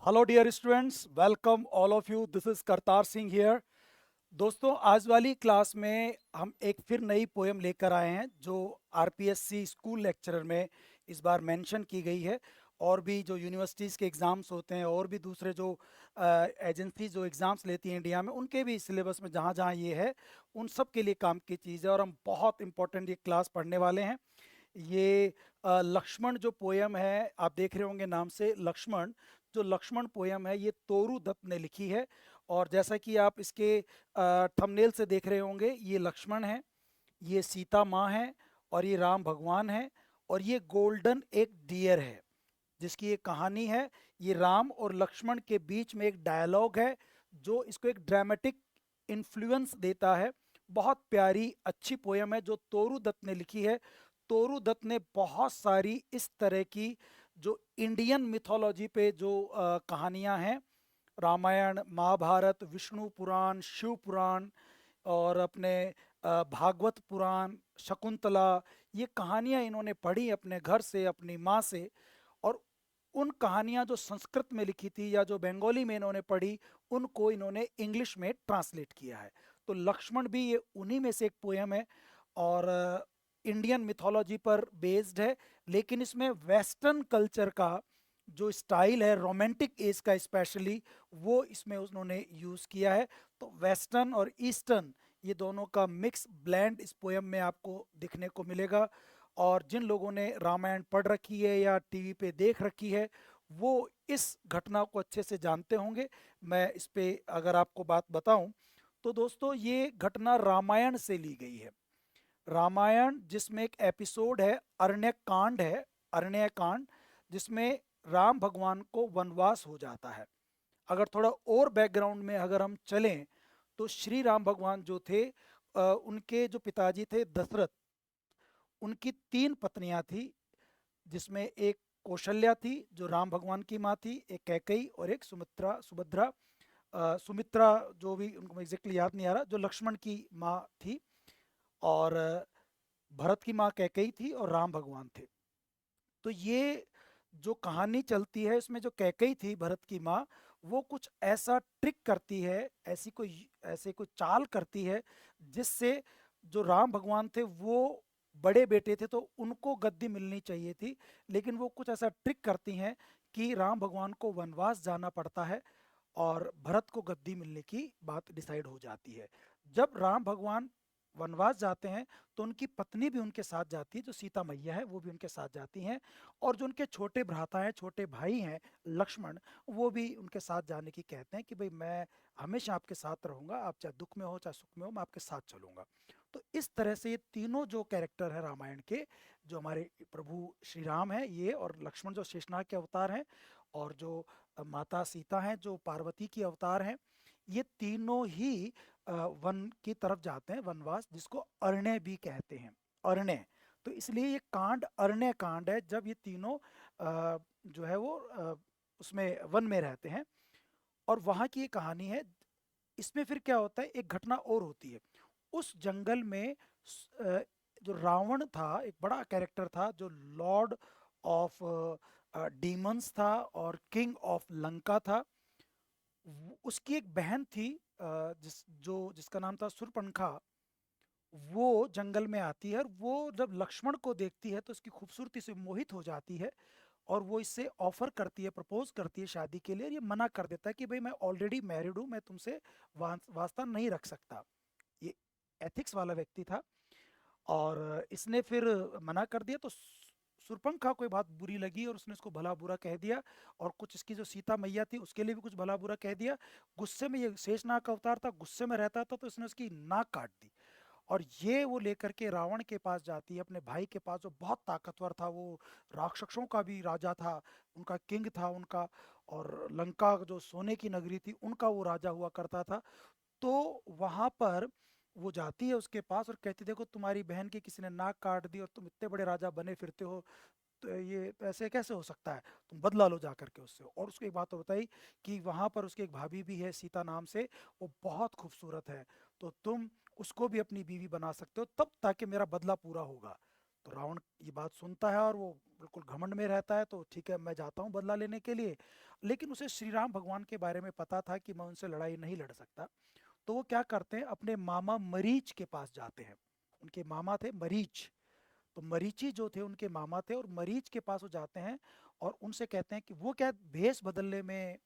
Hello dear students, welcome all of you. This is Kartar Singh here. दोस्तों, आज वाली class में हम एक फिर नई पोएम लेकर आए हैं जो आरपीएससी स्कूल लेक्चरर में इस बार मेंशन की गई है। और भी जो यूनिवर्सिटीज़ के एग्ज़ाम्स होते हैं और भी दूसरे जो एजेंसी जो एग्ज़ाम्स लेती हैं इंडिया में, उनके भी सिलेबस में जहाँ जहाँ ये है उन सब के लिए काम की चीज़ है। और हम बहुत इंपॉर्टेंट ये क्लास पढ़ने वाले हैं। ये लक्ष्मण जो पोयम है, आप देख रहे होंगे नाम से लक्ष्मण। जो लक्ष्मण पोयम है ये तोरू दत्त ने लिखी है। और जैसा कि आप इसके थंबनेल से देख रहे होंगे, ये लक्ष्मण है, ये सीता माँ है, और ये राम भगवान है, और ये गोल्डन एक डियर है जिसकी एक कहानी है। ये राम और लक्ष्मण के बीच में एक डायलॉग है जो इसको एक ड्रामेटिक इन्फ्लुएंस देता है। बहुत प्यारी अच्छी पोयम है जो तोरू दत्त ने लिखी है। तोरू दत्त ने बहुत सारी इस तरह की जो इंडियन मिथोलॉजी पे जो कहानियां हैं, रामायण, महाभारत, विष्णु पुराण, शिव पुराण, और अपने भागवत पुराण, शकुंतला, ये कहानियां इन्होंने पढ़ी अपने घर से, अपनी माँ से। और उन कहानियां जो संस्कृत में लिखी थी या जो बंगाली में इन्होंने पढ़ी, उनको इन्होंने इंग्लिश में ट्रांसलेट किया है। तो लक्ष्मण भी ये उन्हीं में से एक पोयम है। और इंडियन मिथोलॉजी पर बेस्ड है, लेकिन इसमें वेस्टर्न कल्चर का जो स्टाइल है, रोमांटिक एज का स्पेशली, वो इसमें उन्होंने यूज़ किया है। तो वेस्टर्न और ईस्टर्न, ये दोनों का मिक्स ब्लेंड इस पोयम में आपको दिखने को मिलेगा। और जिन लोगों ने रामायण पढ़ रखी है या टीवी पे देख रखी है, वो इस घटना को अच्छे से जानते होंगे। मैं इस पे अगर आपको बात बताऊं तो दोस्तों, ये घटना रामायण से ली गई है। रामायण जिसमें एक एपिसोड है, अरण्य कांड है, अरण्य कांड, जिसमें राम भगवान को वनवास हो जाता है। अगर थोड़ा और बैकग्राउंड में अगर हम चलें तो श्री राम भगवान जो थे, उनके जो पिताजी थे दशरथ, उनकी तीन पत्नियां थी, जिसमें एक कौशल्या थी जो राम भगवान की माँ थी, एक कैकई, और एक सुमित्रा, सुभद्रा, सुमित्रा, जो भी उनको एग्जैक्टली याद नहीं आ रहा, जो लक्ष्मण की माँ थी। और भरत की माँ कैकई थी और राम भगवान थे। तो ये जो कहानी चलती है, इसमें जो कैकई थी भरत की माँ, वो कुछ ऐसा ट्रिक करती है, ऐसे कोई चाल करती है जिससे जो राम भगवान थे वो बड़े बेटे थे तो उनको गद्दी मिलनी चाहिए थी। लेकिन वो कुछ ऐसा ट्रिक करती हैं कि राम भगवान को वनवास जाना पड़ता है और भरत को गद्दी मिलने की बात डिसाइड हो जाती है। जब राम भगवान वनवास जाते हैं तो उनकी पत्नी भी उनके साथ जाती है, जो सीता मैया है वो भी उनके साथ जाती हैं। और जो उनके छोटे भ्राता हैं, छोटे भाई हैं लक्ष्मण, वो भी उनके साथ जाने की कहते हैं कि भाई मैं हमेशा आपके साथ रहूंगा, आप चाहे दुख में हो चाहे सुख में हो, मैं आपके साथ चलूंगा। तो इस तरह से ये तीनों जो कैरेक्टर है रामायण के, जो हमारे प्रभु श्री राम है ये, और लक्ष्मण जो शेषनाग के अवतार हैं, और जो माता सीता हैं जो पार्वती की अवतार हैं, ये तीनों ही वन की तरफ जाते हैं, वनवास, जिसको अरण्य भी कहते हैं, अरण्य। तो इसलिए ये कांड अरण्य कांड है, जब ये तीनों जो है वो उसमें वन में रहते हैं। और वहाँ की ये कहानी है। इसमें फिर क्या होता है, एक घटना और होती है। उस जंगल में जो रावण था, एक बड़ा कैरेक्टर था जो लॉर्ड ऑफ डीमंस था और किंग ऑफ लंका था। उसकी एक बहन थी, जिसका नाम था सुरपनखा। वो जंगल में आती है और वो जब लक्ष्मण को देखती है तो उसकी खूबसूरती से मोहित हो जाती है। और वो इससे ऑफर करती है, प्रपोज करती है शादी के लिए, और ये मना कर देता है कि भाई मैं ऑलरेडी मैरिड हूँ, मैं तुमसे वास्ता नहीं रख सकता। ये एथिक्स वाला व्यक्ति था। और इसने फिर मना कर दिया। तो सुरपंखा को ये बात बुरी लगी और उसने इसको भला बुरा कह दिया। और कुछ इसकी जो सीता मैया थी उसके लिए भी कुछ भला बुरा कह दिया। गुस्से में, ये शेषनाग का अवतार था, गुस्से में रहता था, तो इसने उसकी नाक काट दी। और ये वो लेकर के रावण के पास जाती है, अपने भाई के पास, जो बहुत ताकतवर था, वो राक्षसों का भी राजा था, उनका किंग था उनका। और लंका जो सोने की नगरी थी उनका वो राजा हुआ करता था। तो वहां पर वो जाती है उसके पास और कहती, देखो तुम्हारी बहन की किसी ने नाक काट दी और तुम इतने बड़े राजा बने फिरते हो, तो ये ऐसे कैसे हो सकता है, तुम बदला लो जा करके उससे। और उसको एक बात तो बताई कि वहां पर उसकी एक भाभी भी है सीता नाम से, वो बहुत खूबसूरत है, तो तुम उसको भी अपनी बीवी बना सकते हो तब, ताकि मेरा बदला पूरा होगा। तो रावण ये बात सुनता है और वो बिल्कुल घमंड में रहता है, तो ठीक है मैं जाता हूँ बदला लेने के लिए। लेकिन उसे श्री राम भगवान के बारे में पता था कि मैं उनसे लड़ाई नहीं लड़ सकता। तो वो क्या करते हैं, अपने मामा मरीच के पास जाते हैं। उनके मामा थे मरीच, तो मरीचि जो थे उनके मामा थे, और मरीच के पास वो जाते हैं और उनसे कहते हैं कि वो क्या भेष बदलने में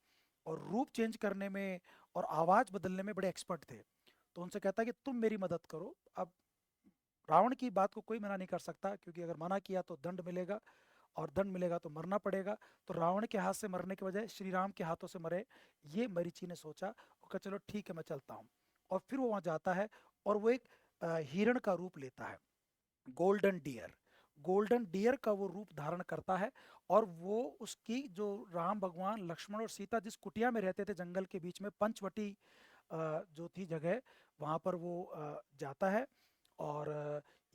और रूप चेंज करने में और आवाज बदलने में बड़े एक्सपर्ट थे। तो उनसे कहता है कि तुम मेरी मदद करो। अब रावण की बात को कोई मना नहीं कर सकता, क्योंकि अगर मना किया तो दंड मिलेगा, और दंड मिलेगा तो मरना पड़ेगा। तो रावण के हाथ से मरने के बजाय श्री राम के हाथों से मरे, ये मरीचि ने सोचा। वो कहा चलो ठीक है मैं चलता हूँ। और फिर वो वहां जाता है और वो एक हिरण का रूप लेता है, गोल्डन डियर। गोल्डन डियर का वो रूप धारण करता है, और वो उसकी जो राम भगवान लक्ष्मण और सीता जिस कुटिया में रहते थे जंगल के बीच में, पंचवटी जो थी जगह, वहां पर वो जाता है। और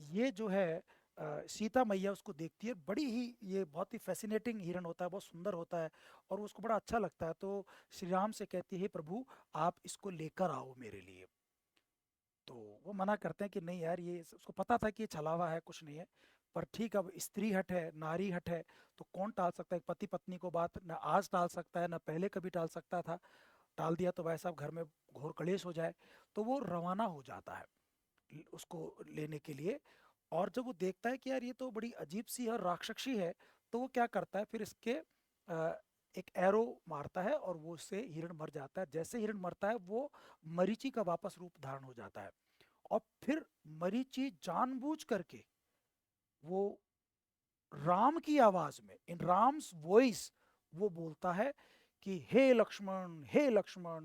ये जो है सीता मैया उसको देखती है, बड़ी ही ये बहुत ही फैसिनेटिंग हिरण होता है, बहुत सुंदर होता है, और उसको बड़ा अच्छा लगता है। तो श्री राम से कहती है प्रभु आप इसको लेकर आओ मेरे लिए। तो वो मना करते हैं कि नहीं यार, ये उसको पता था कि ये छलावा है, कुछ नहीं है। पर ठीक, अब स्त्री हट है, नारी हट है, तो कौन टाल सकता है पति पत्नी को बात, ना आज टाल सकता है ना पहले कभी टाल सकता था। टाल दिया तो भाई साहब घर में घोर कलेश हो जाए। तो वो रवाना हो जाता है उसको लेने के लिए। और जब वो देखता है कि यार ये तो बड़ी अजीब सी और राक्षसी है, तो वो क्या करता है फिर इसके एक एरो मारता है, और वो उससे हिरण मर जाता है। जैसे हिरण मरता है वो मरीचि का वापस रूप धारण हो जाता है। और फिर मरीचि जानबूझ करके वो राम की आवाज में, इन राम्स वॉइस, वो बोलता है कि हे लक्ष्मण, हे लक्ष्मण,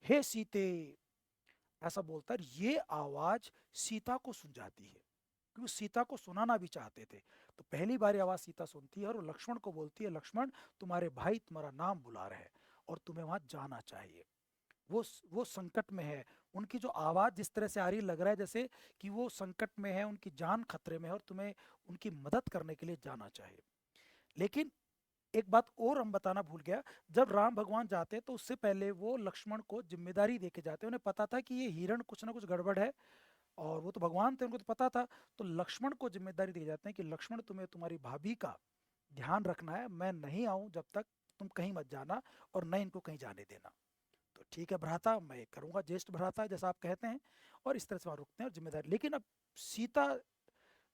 हे सीते, ऐसा बोलता है। ये आवाज सीता को सुन जाती है, क्योंकि सीता को सुनाना भी चाहते थे। तो पहली बार आवाज सीता सुनती है, और वो लक्ष्मण को बोलती है लक्ष्मण तुम्हारे भाई तुम्हारा नाम बुला रहे हैं और तुम्हें वहां जाना चाहिए। वो संकट में है। उनकी जो आवाज जिस तरह से आ रही, लग रहा है जैसे कि वो संकट में है, उनकी जान खतरे में है, और तुम्हें उनकी मदद करने के लिए जाना चाहिए। लेकिन एक बात और हम बताना भूल गया, जब राम भगवान जाते तो उससे पहले वो लक्ष्मण को जिम्मेदारी देके जाते। उन्हें पता था कि ये हिरण कुछ ना कुछ गड़बड़ है, और वो तो भगवान थे, उनको तो पता था। तो लक्ष्मण को जिम्मेदारी दी जाते हैं कि लक्ष्मण तुम्हें तुम्हारी भाभी का ध्यान रखना है, मैं नहीं आऊं जब तक तुम कहीं मत जाना, और न इनको कहीं जाने देना। तो ठीक है भ्राता, मैं करूंगा, ज्येष्ठ भ्राता जैसा आप कहते हैं। और इस तरह से वहां रुकते हैं और जिम्मेदारी। लेकिन अब सीता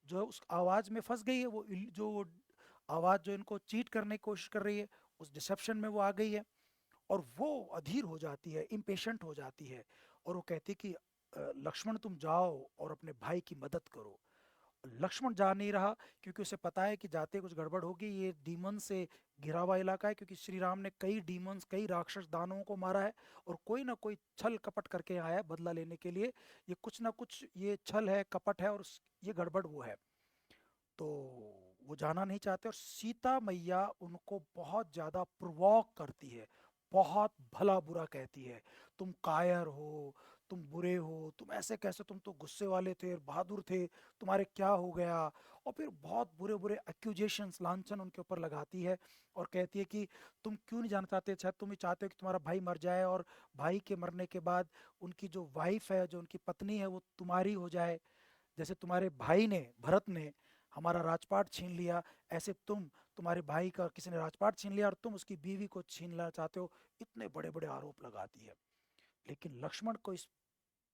जो है उस आवाज में फंस गई है, वो जो आवाज जो इनको चीट करने की कोशिश कर रही है, उस डिसेप्शन में वो आ गई है। और वो अधीर हो जाती है, इम्पेशेंट हो जाती है, और वो कहती है कि लक्ष्मण तुम जाओ और अपने भाई की मदद करो। लक्ष्मण जा नहीं रहा, क्योंकि उसे पता है कि जाते कुछ गड़बड़ होगी। ये डीमन से घिरा हुआ इलाका है, क्योंकि श्री राम ने कई डीमंस, कई राक्षस दानवों को मारा है, और कोई ना कोई छल कपट करके आया है बदला लेने के लिए। ये कुछ ना कुछ ये छल है, कपट है, और ये गड़बड़ वो है। तो वो जाना नहीं चाहते, और सीता मैया उनको बहुत ज्यादा प्रोवोक करती है, बहुत भला बुरा कहती है। तुम कायर हो, तुम बुरे हो, तुम ऐसे कैसे, तुम तो गुस्से वाले थे, बहादुर थे, तुम्हारे क्या हो गया। और फिर बहुत बुरे बुरे एक्यूजेशंस, लांछन उनके ऊपर लगाती है, और कहती है कि तुम क्यों नहीं जाना चाहते, शायद तुम ही चाहते हो कि तुम्हारा भाई मर जाए, और भाई के मरने के बाद उनकी जो वाइफ है, जो उनकी पत्नी है, वो तुम्हारी हो जाए। जैसे तुम्हारे भाई ने, भरत ने हमारा राजपाट छीन लिया, ऐसे तुम्हारे भाई का किसी ने राजपाट छीन लिया, और तुम उसकी बीवी को छीनना चाहते हो। इतने बड़े बड़े आरोप लगाती है। लेकिन लक्ष्मण को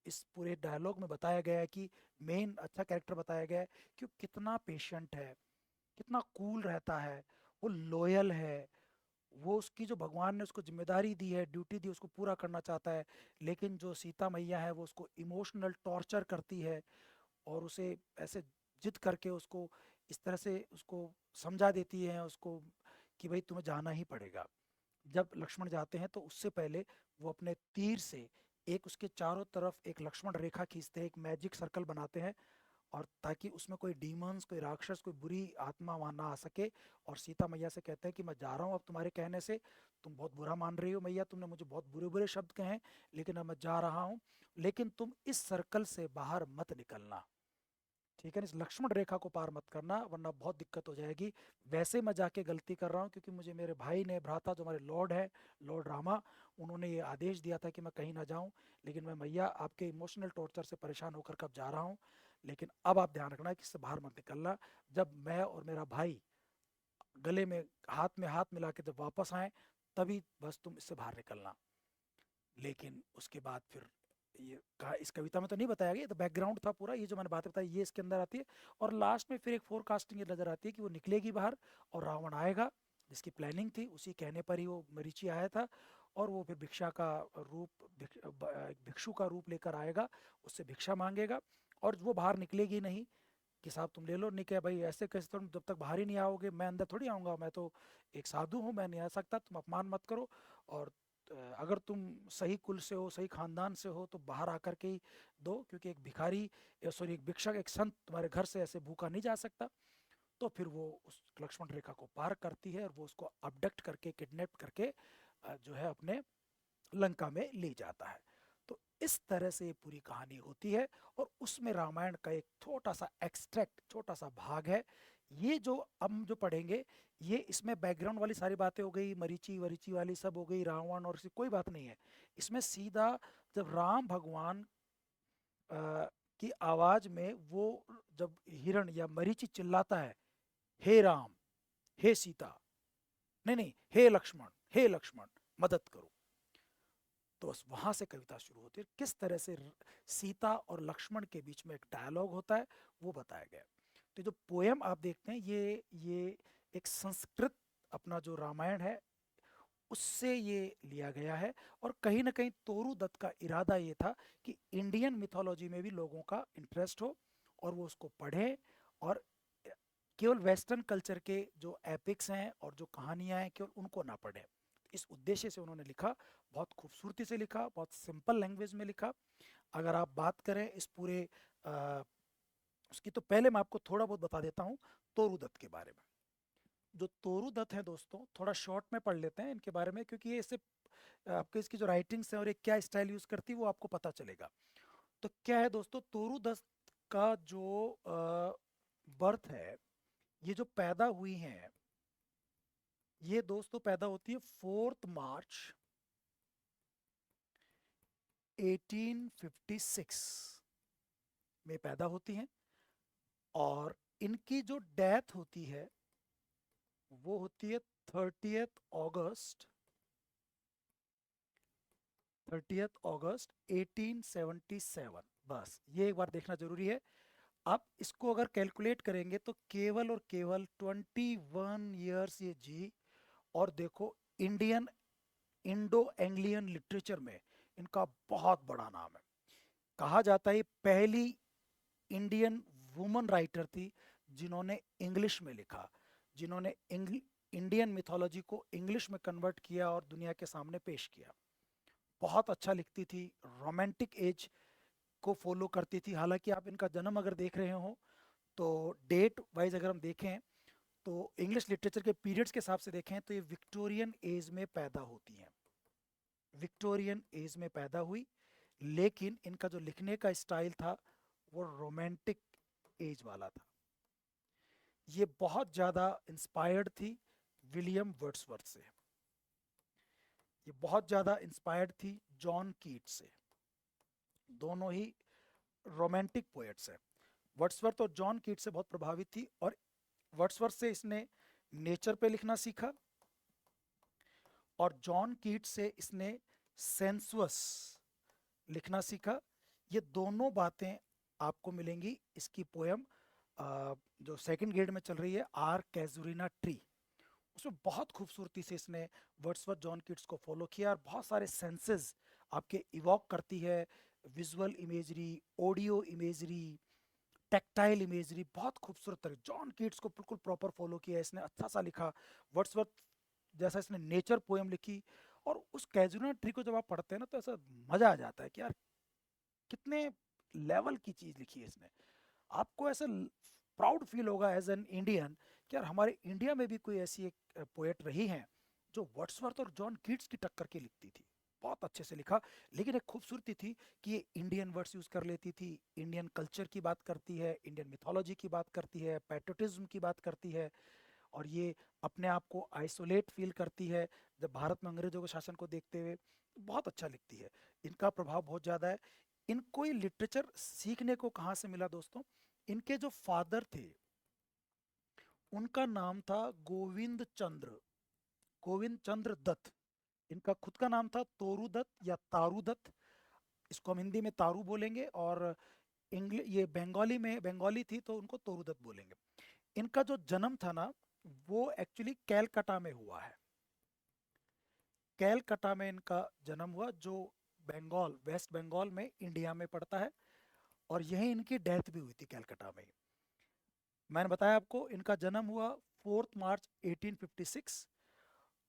इस पूरे डायलॉग में बताया गया है कि मेन अच्छा कैरेक्टर बताया गया है कि वो कितना पेशेंट है, कितना कूल रहता है, वो लॉयल है। वो उसकी जो भगवान ने उसको जिम्मेदारी दी है, ड्यूटी दी, उसको पूरा करना चाहता है। लेकिन जो सीता मैया है वो उसको इमोशनल टॉर्चर करती है, और उसे ऐसे जिद करके उसको इस तरह से उसको समझा देती है उसको कि भाई तुम्हें जाना ही पड़ेगा। जब लक्ष्मण जाते हैं तो उससे पहले वो अपने तीर से एक उसके चारों तरफ एक लक्ष्मण रेखा खींचते हैं, एक मैजिक सर्कल बनाते हैं, और ताकि उसमें कोई डीमंस, कोई राक्षस, कोई बुरी आत्मा वहां ना आ सके। और सीता मैया से कहते हैं कि मैं जा रहा हूँ अब तुम्हारे कहने से, तुम बहुत बुरा मान रही हो मैया, तुमने मुझे बहुत बुरे बुरे शब्द कहे हैं, लेकिन अब मैं जा रहा हूँ। लेकिन तुम इस सर्कल से बाहर मत निकलना, ठीक है, इस लक्ष्मण रेखा को पार मत करना, वरना बहुत दिक्कत हो जाएगी। वैसे मैं जाके गलती कर रहा हूँ, क्योंकि मुझे मेरे भाई ने, भ्राता जो हमारे लॉर्ड है, लॉर्ड रामा, उन्होंने ये आदेश दिया था कि मैं कहीं ना जाऊं। लेकिन मैं मैया आपके इमोशनल टॉर्चर से परेशान होकर कब जा रहा हूँ। लेकिन अब आप ध्यान रखना कि इससे बाहर मत निकलना। जब मैं और मेरा भाई गले में हाथ मिला के जब वापस आए, तभी बस तुम इससे बाहर निकलना। लेकिन उसके बाद फिर ये कहा, इस कविता में तो नहीं बताया गया, तो बैकग्राउंड था पूरा, ये जो मैंने बातें बताई ये इसके अंदर आती है। और लास्ट में फिर एक फोरकास्टिंग ये नजर आती है कि वो निकलेगी बाहर और रावण आएगा, जिसकी प्लानिंग थी उसी कहने पर ही वो मरीचि आया था। और वो फिर भिक्षा का रूप भिक्षु का रूप लेकर आएगा, उससे भिक्षा मांगेगा। और वो बाहर निकलेगी नहीं कि साहब तुम ले लो, नहीं क्या भाई ऐसे कैसे, तुम जब तक बाहर ही नहीं आओगे मैं अंदर थोड़ी आऊँगा, मैं तो एक साधु हूँ, मैं नहीं आ सकता, तुम अपमान मत करो। और अगर तुम सही कुल से हो, सही खानदान से हो, तो बाहर आकर के ही दो, क्योंकि एक भिखारी, सॉरी एक भिक्षक, एक संत तुम्हारे घर से ऐसे भूखा नहीं जा सकता। तो फिर वो उस लक्ष्मण रेखा को पार करती है और वो उसको अबडक्ट करके, किडनैप करके जो है अपने लंका में ले जाता है। तो इस तरह से ये पूरी कहानी होती है। और उसमें रामायण का एक छोटा सा एक्सट्रैक्ट, छोटा सा भाग है। ये जो हम जो पढ़ेंगे, ये इसमें बैकग्राउंड वाली सारी बातें हो गई, मरीचि वरीचि वाली सब हो गई, रावण और कोई बात नहीं है। इसमें सीधा जब राम भगवान की आवाज में वो, जब हिरण या मरीचि चिल्लाता है, हे राम, हे सीता, नहीं नहीं, हे लक्ष्मण, हे लक्ष्मण, मदद करो, तो बस वहां से कविता शुरू होती है। किस तरह से सीता और लक्ष्मण के बीच में एक डायलॉग होता है, वो बताया गया है। तो जो पोयम आप देखते हैं, ये एक संस्कृत, अपना जो रामायण है उससे ये लिया गया है। और कहीं ना कहीं तोरू दत्त का इरादा ये था कि इंडियन मिथोलॉजी में भी लोगों का इंटरेस्ट हो और वो उसको पढ़ें, और केवल वेस्टर्न कल्चर के जो एपिक्स हैं और जो कहानियां हैं केवल उनको ना पढ़ें। इस उद्देश्य से उन्होंने लिखा, बहुत खूबसूरती से लिखा, बहुत सिंपल लैंग्वेज में लिखा। अगर आप बात करें इस पूरे आ, उसकी, तो पहले मैं आपको थोड़ा बहुत बता देता हूँ तोरू दत्त के बारे में। जो तोरू दत्त है दोस्तों, थोड़ा शॉर्ट में पढ़ लेते हैं इनके बारे में, क्योंकि ये इससे आपके इसकी जो राइटिंग्स है और ये क्या स्टाइल यूज करती है वो आपको पता चलेगा। तो क्या है दोस्तों, तोरू दत्त का जो बर्थ है, ये जो पैदा हुई हैं, ये दोस्तों पैदा होती है 4 मार्च 1856 में पैदा होती हैं। और इनकी जो डेथ होती है वो होती है 30 अगस्त 30 अगस्त 1877। बस ये एक बार देखना जरूरी है। आप इसको अगर कैलकुलेट करेंगे तो केवल और केवल 21 ईयर्स ये जी। और देखो, इंडियन इंडो एंग्लियन लिटरेचर में इनका बहुत बड़ा नाम है। कहा जाता है पहली इंडियन वुमन राइटर थी जिन्होंने इंग्लिश में लिखा, जिन्होंने इंडियन मिथोलॉजी को इंग्लिश में कन्वर्ट किया और दुनिया के सामने पेश किया। बहुत अच्छा लिखती थी, रोमांटिक एज को फॉलो करती थी। हालांकि आप इनका जन्म अगर देख रहे हो तो डेट वाइज अगर हम देखें तो इंग्लिश लिटरेचर के पीरियड्स के हिसाब से देखें तो ये विक्टोरियन एज में पैदा होती हैं, विक्टोरियन एज में पैदा हुई। लेकिन इनका जो लिखने का स्टाइल था वो रोमांटिक एज वाला था। ये बहुत ज़्यादा इंस्पायर्ड थी विलियम वर्ड्सवर्थ से, ये बहुत ज़्यादा इंस्पायर्ड थी जॉन कीट से। दोनों ही रोमांटिक पोएट्स हैं। वर्ड्सवर्थ और जॉन कीट से बहुत प्रभावित थी। और वर्ड्सवर्थ से इसने नेचर पे लिखना सीखा, और जॉन कीट से इसने सेंसुअस लिखना सीखा। ये दोनों बातें आपको मिलेंगी इसकी पोयम जो सेकंड ग्रेड में चल रही है, आर कैजुरिना ट्री। उसमें बहुत खूबसूरती से इसने वर्ड्सवर्थ जॉन कीट्स को फॉलो किया, और बहुत सारे सेंसेस आपके इवॉक करती है, visual imagery, audio imagery, tactile imagery, बहुत खूबसूरत तरह जॉन कीट्स को बिल्कुल प्रॉपर फॉलो किया इसने, अच्छा सा लिखा। वर्ड्सवर्थ जैसा इसने नेचर पोएम लिखी। और उस कैजुरिना ट्री को जब आप पढ़ते हैं ना तो ऐसा मजा आ जाता है कि यार कितने लेवल की चीज लिखी है इसने। आपको ऐसा प्राउड फील होगा एज एन इंडियन कि यार हमारे इंडिया में भी कोई ऐसी एक पोएट रही है जो वर्ड्सवर्थ और जॉन कीट्स की टक्कर की लिखती थी। बहुत अच्छे से लिखा। लेकिन एक खूबसूरती थी कि ये इंडियन वर्ड्स यूज कर लेती थी, इंडियन कल्चर की बात करती है, इंडियन मिथोलॉजी की बात करती है, पैट्रियोटिज्म की बात करती है। और ये अपने आप को आइसोलेट फील करती है जब भारत में अंग्रेजों के शासन को देखते हुए। बहुत अच्छा लिखती है, इनका प्रभाव बहुत ज़्यादा है। इनको ये लिटरेचर सीखने को कहाँ से मिला दोस्तों? इनके जो फादर थे उनका नाम था गोविंद चंद्र दत्त। इनका खुद का नाम था तोरू दत्त या तारू दत्त। इसको हम हिंदी में तारू बोलेंगे, और इंग्लिश ये बंगाली थी तो उनको तोरू दत्त बोलेंगे। इनका जो जन्म था ना, वो एक्चुअली कैलकाटा में हुआ है। कैलकाटा में इनका जन्म हुआ, जो वेस्ट बंगाल में इंडिया में पड़ता है, और यहीं इनकी डेथ भी हुई थी कैलकाटा में ही। मैंने बताया आपको इनका जन्म हुआ 4 मार्च 1856।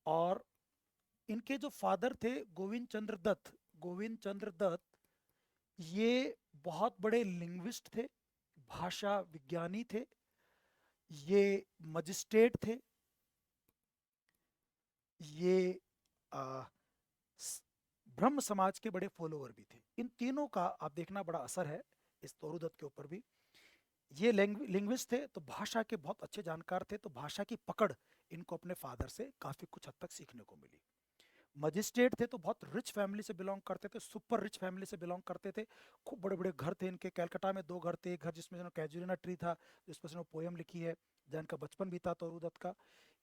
और इनके जो फादर थे गोविंद चंद्र दत्त, ये बहुत बड़े लिंग्विस्ट थे, भाषा विज्ञानी थे, ये मजिस्ट्रेट थे, ये आ, स- ब्रह्म समाज के बड़े फॉलोअर भी थे। इन तीनों का आप देखना बड़ा असर है इस तोरू दत्त के ऊपर भी। ये लिंग्विस्ट थे तो भाषा के बहुत अच्छे जानकार थे, तो भाषा की पकड़ इनको अपने फादर से काफी कुछ हद तक सीखने को मिली। मजिस्ट्रेट थे तो बहुत रिच फैमिली से बिलोंग करते थे, सुपर रिच फैमिली से बिलोंग करते थे। खूब बड़े बड़े घर थे इनके। कैलकाटा में 2 घर थे, एक घर जिसमें कैजुलिना ट्री था, जिसमें से पोयम लिखी है, जहाँ इनका बचपन बीता तोरू दत्त का।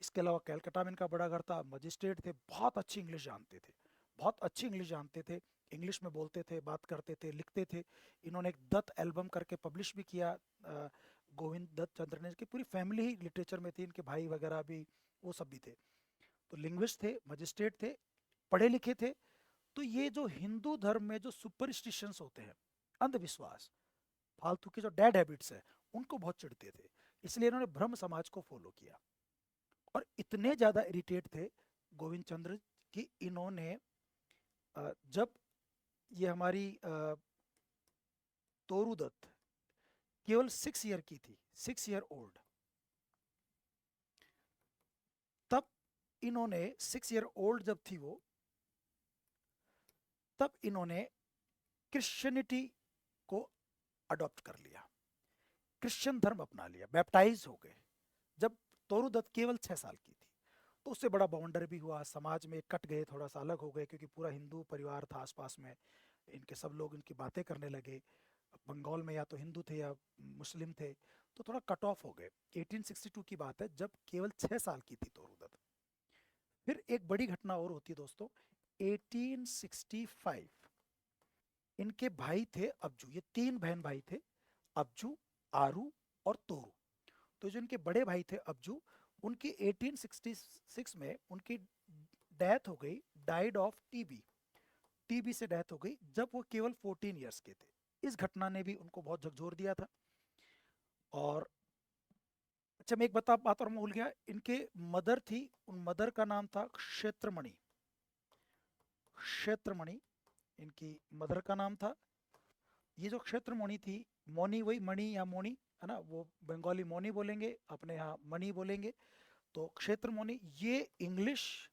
इसके अलावा कैलकाटा में इनका बड़ा घर था। मजिस्ट्रेट थे, बहुत अच्छी इंग्लिश जानते थे, बहुत अच्छी इंग्लिश जानते थे, इंग्लिश में बोलते थे, बात करते थे, लिखते थे। इन्होंने एक दत्त एल्बम करके पब्लिश भी किया, गोविंद दत्त चंद्र ने, की पूरी फैमिली ही लिटरेचर में थी, इनके भाई वगैरह भी, वो सब भी थे। तो लिंग्विस्ट थे, मजिस्ट्रेट थे, पढ़े लिखे थे। तो ये जो हिंदू धर्म में जो सुपरस्टिशंस होते हैं, अंधविश्वास, फालतू के जो डेड हैबिट्स है, उनको बहुत चिढ़ते थे। इसलिए इन्होंने ब्रह्म समाज को फॉलो किया। और इतने ज्यादा इरिटेट थे गोविंद चंद्र कि इन्होंने जब ये हमारी तोरू दत्त केवल 6 ईयर की थी, 6 ईयर ओल्ड, तब इन्होंने 6 ईयर ओल्ड जब थी वो, तब इन्होंने क्रिश्चियनिटी को अडॉप्ट कर लिया, क्रिश्चियन धर्म अपना लिया, बैप्टाइज हो गए। जब तोरू दत्त केवल 6 साल की थी, तो उससे बड़ा बाउंडर भी हुआ, समाज में कट गए, थोड़ा सा अलग हो गए, क्योंकि पूरा हिंदू परिवार था आसपास में। इनके सब लोग इनकी बातें करने लगे। बंगाल में या तो हिंदू थे या मुस्लिम थे, तो थोड़ा कट ऑफ हो गए। 1862 की बात है, जब केवल 6 साल की थी तोरू दत्त। फिर एक बड़ी घटना और होती है दोस्तों। 1865 इनके भाई थे अब्जू, ये 3 बहन भाई थे, अब्जू, आरू और तोरू। तो जो इनके बड़े भाई थे अब्जू, उनकी 1866 में उनकी डेथ हो गई, डाइड ऑफ टीबी। टीबी से डेथ हो गई जब वो केवल 14 ईयर्स के थे। इस घटना ने भी उनको बहुत झकझोर दिया था। और अच्छा, मैं एक बात और भूल गया, इनके मदर थी, उन मदर का नाम था क्षेत्रमणि। क्षेत्रमणि इनकी मदर का नाम था। ये जो क्षेत्रमणि थी, मोनी, वही मणि या मोनी है ना, वो बंगाली मोनी बोलेंगे, अपने यहाँ मणि बोलेंगे। तो क्षेत्रमणि ये इंग्लिश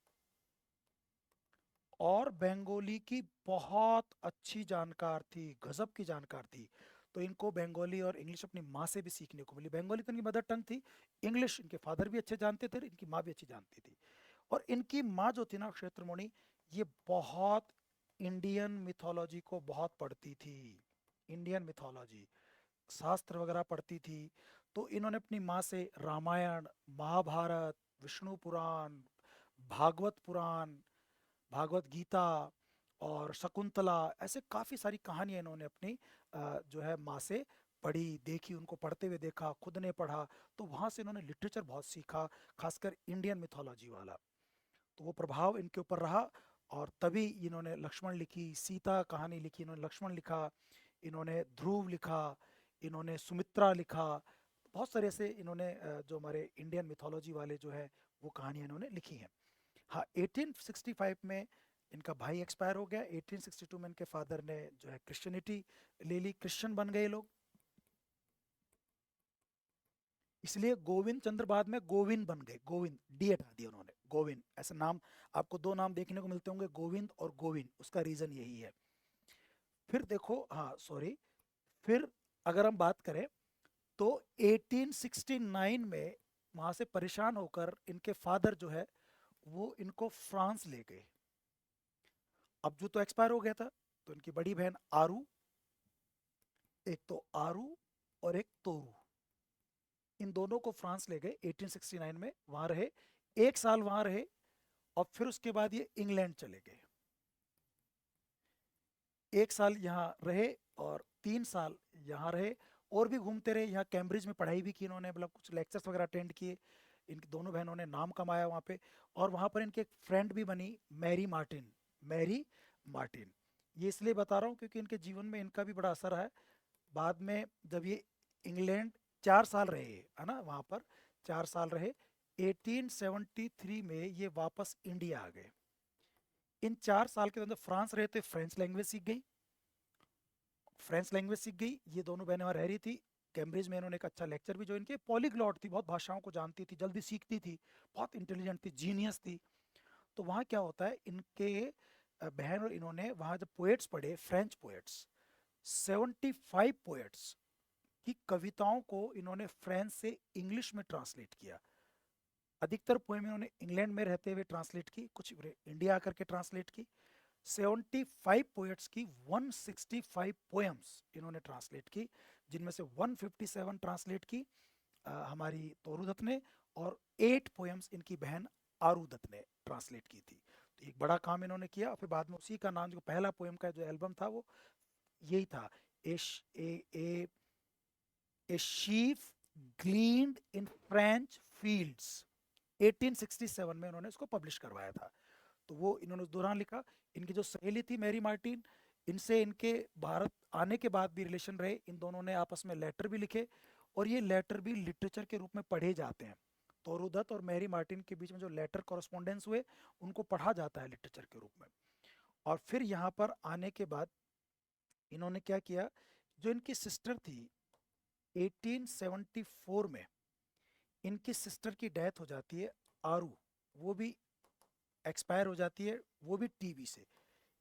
और बंगाली की बहुत अच्छी जानकार थी, गजब की जानकार थी। तो इनको बंगाली और इंग्लिश अपनी माँ से भी सीखने को मिली। बंगाली तो इनकी मदर टंग थी, इंग्लिश इनके फादर भी अच्छे जानते थे, इनकी माँ भी अच्छी जानती थी। और इनकी माँ जो थी ना क्षेत्रमणि, ये बहुत इंडियन मिथोलॉजी को बहुत पढ़ती थी, इंडियन मिथोलॉजी, शास्त्र वगैरह पढ़ती थी। तो इन्होंने अपनी माँ से रामायण, महाभारत, विष्णु पुराण, भागवत पुराण, भागवत गीता और शकुंतला, ऐसे काफ़ी सारी कहानियां इन्होंने अपनी जो है माँ से पढ़ी, देखी, उनको पढ़ते हुए देखा, खुद ने पढ़ा। तो वहाँ से इन्होंने लिटरेचर बहुत सीखा, खासकर इंडियन मिथोलॉजी वाला। तो वो प्रभाव इनके ऊपर रहा। और तभी इन्होंने लक्ष्मण लिखी, सीता कहानी लिखी, इन्होंने लक्ष्मण लिखा, इन्होंने ध्रुव लिखा, इन्होंने सुमित्रा लिखा। बहुत सारे ऐसे इन्होंने जो हमारे इंडियन मिथोलॉजी वाले जो है वो कहानियाँ इन्होंने लिखी हैं। हाँ, 1865 में इनका भाई एक्सपायर हो गया। 1862 में इनके फादर ने जो है क्रिश्चियनिटी ले ली, क्रिश्चियन बन गए लोग। इसलिए गोविंद चंद्र बाद में गोविंद बन गए, गोविंद डी हटा दिया उन्होंने, गोविंद ऐसे नाम। आपको 2 नाम देखने को मिलते होंगे, गोविंद और गोविंद, उसका रीजन यही है। फिर देखो, हाँ सॉरी, फिर अगर हम बात करें तो 1869 में वहां से परेशान होकर इनके फादर जो है वो इनको फ्रांस ले गए। अब जो तो एक्सपायर हो गया था, तो इनकी बड़ी बहन आरू एक तो आरू और एक तोरू। इन दोनों को फ्रांस ले गए 1869 में, वहां रहे, एक साल वहां रहे, और फिर उसके बाद ये इंग्लैंड चले गए। एक साल यहाँ रहे और 3 साल यहाँ रहे, और भी घूमते रहे। यहाँ कैम्ब्रिज में पढ़ाई भी की इन्होंने, मतलब कुछ लेक्चर्स वगैरह अटेंड किए। इनकी दोनों बहनों ने नाम कमाया वहाँ पे, और वहाँ पर इनके एक फ्रेंड भी बनी, मैरी मार्टिन। मैरी मार्टिन, ये इसलिए बता रहा हूँ क्योंकि इनके जीवन में इनका भी बड़ा असर है। बाद में जब ये इंग्लैंड 4 साल रहे, है ना, वहाँ पर 4 साल रहे, 1873 में ये वापस इंडिया आ गए। इन 4 साल के अंदर फ्रांस रहे थे, फ्रेंच लैंग्वेज सीख गई, फ्रेंच लैंग्वेज सीख गई। ये दोनों बहनें वहाँ रह रही थी। कैम्ब्रिज में इन्होंने एक अच्छा लेक्चर भी ज्वाइन किया। पॉलीग्लॉट थी, बहुत भाषाओं को जानती थी, जल्दी सीखती थी, बहुत इंटेलिजेंट थी, जीनियस थी। तो वहाँ क्या होता है, इनके बहन और इन्होंने वहाँ जब पोएट्स पढ़े, फ्रेंच पोएट्स, 75 पोएट्स की कविताओं को इन्होंने फ्रेंच से इंग्लिश में ट्रांसलेट किया। अधिकतर पोएम इन्होंने इंग्लैंड में रहते हुए ट्रांसलेट की, कुछ इंडिया आकर के ट्रांसलेट की। 75 पोएट्स की 165 पोएम्स इन्होंने ट्रांसलेट की, जिनमें से 157 ट्रांसलेट की हमारी तोरू दत्त ने, और 8 पोएम्स इनकी बहन आरू दत्त ने ट्रांसलेट की थी। तो एक बड़ा काम इन्होंने किया। फिर बाद में उसी का नाम, जो पहला पोएम का जो एल्बम था वो यही था, ए ए sheath gleaned in French fields. 1867 में उन्होंने इसको पब्लिश करवाया था। तो वो इन्होंने उस दौरान लिखा। इनकी जो सहेली थी मैरी मार्टिन, इनसे इनके भारत आने के बाद भी रिलेशन रहे। इन दोनों ने आपस में लेटर भी लिखे, और ये लेटर भी लिटरेचर के रूप में पढ़े जाते हैं। तोरू दत्त और मैरी मार्टिन के बीच में जो लेटर कॉरेस्पॉन्डेंस हुए, उनको पढ़ा जाता है लिटरेचर के रूप में। और फिर यहाँ पर आने के बाद इन्होंने क्या किया, जो इनकी सिस्टर थी, 1874 में इनकी सिस्टर की डेथ हो जाती है, आरू, वो भी एक्सपायर हो जाती है, वो भी टीबी से।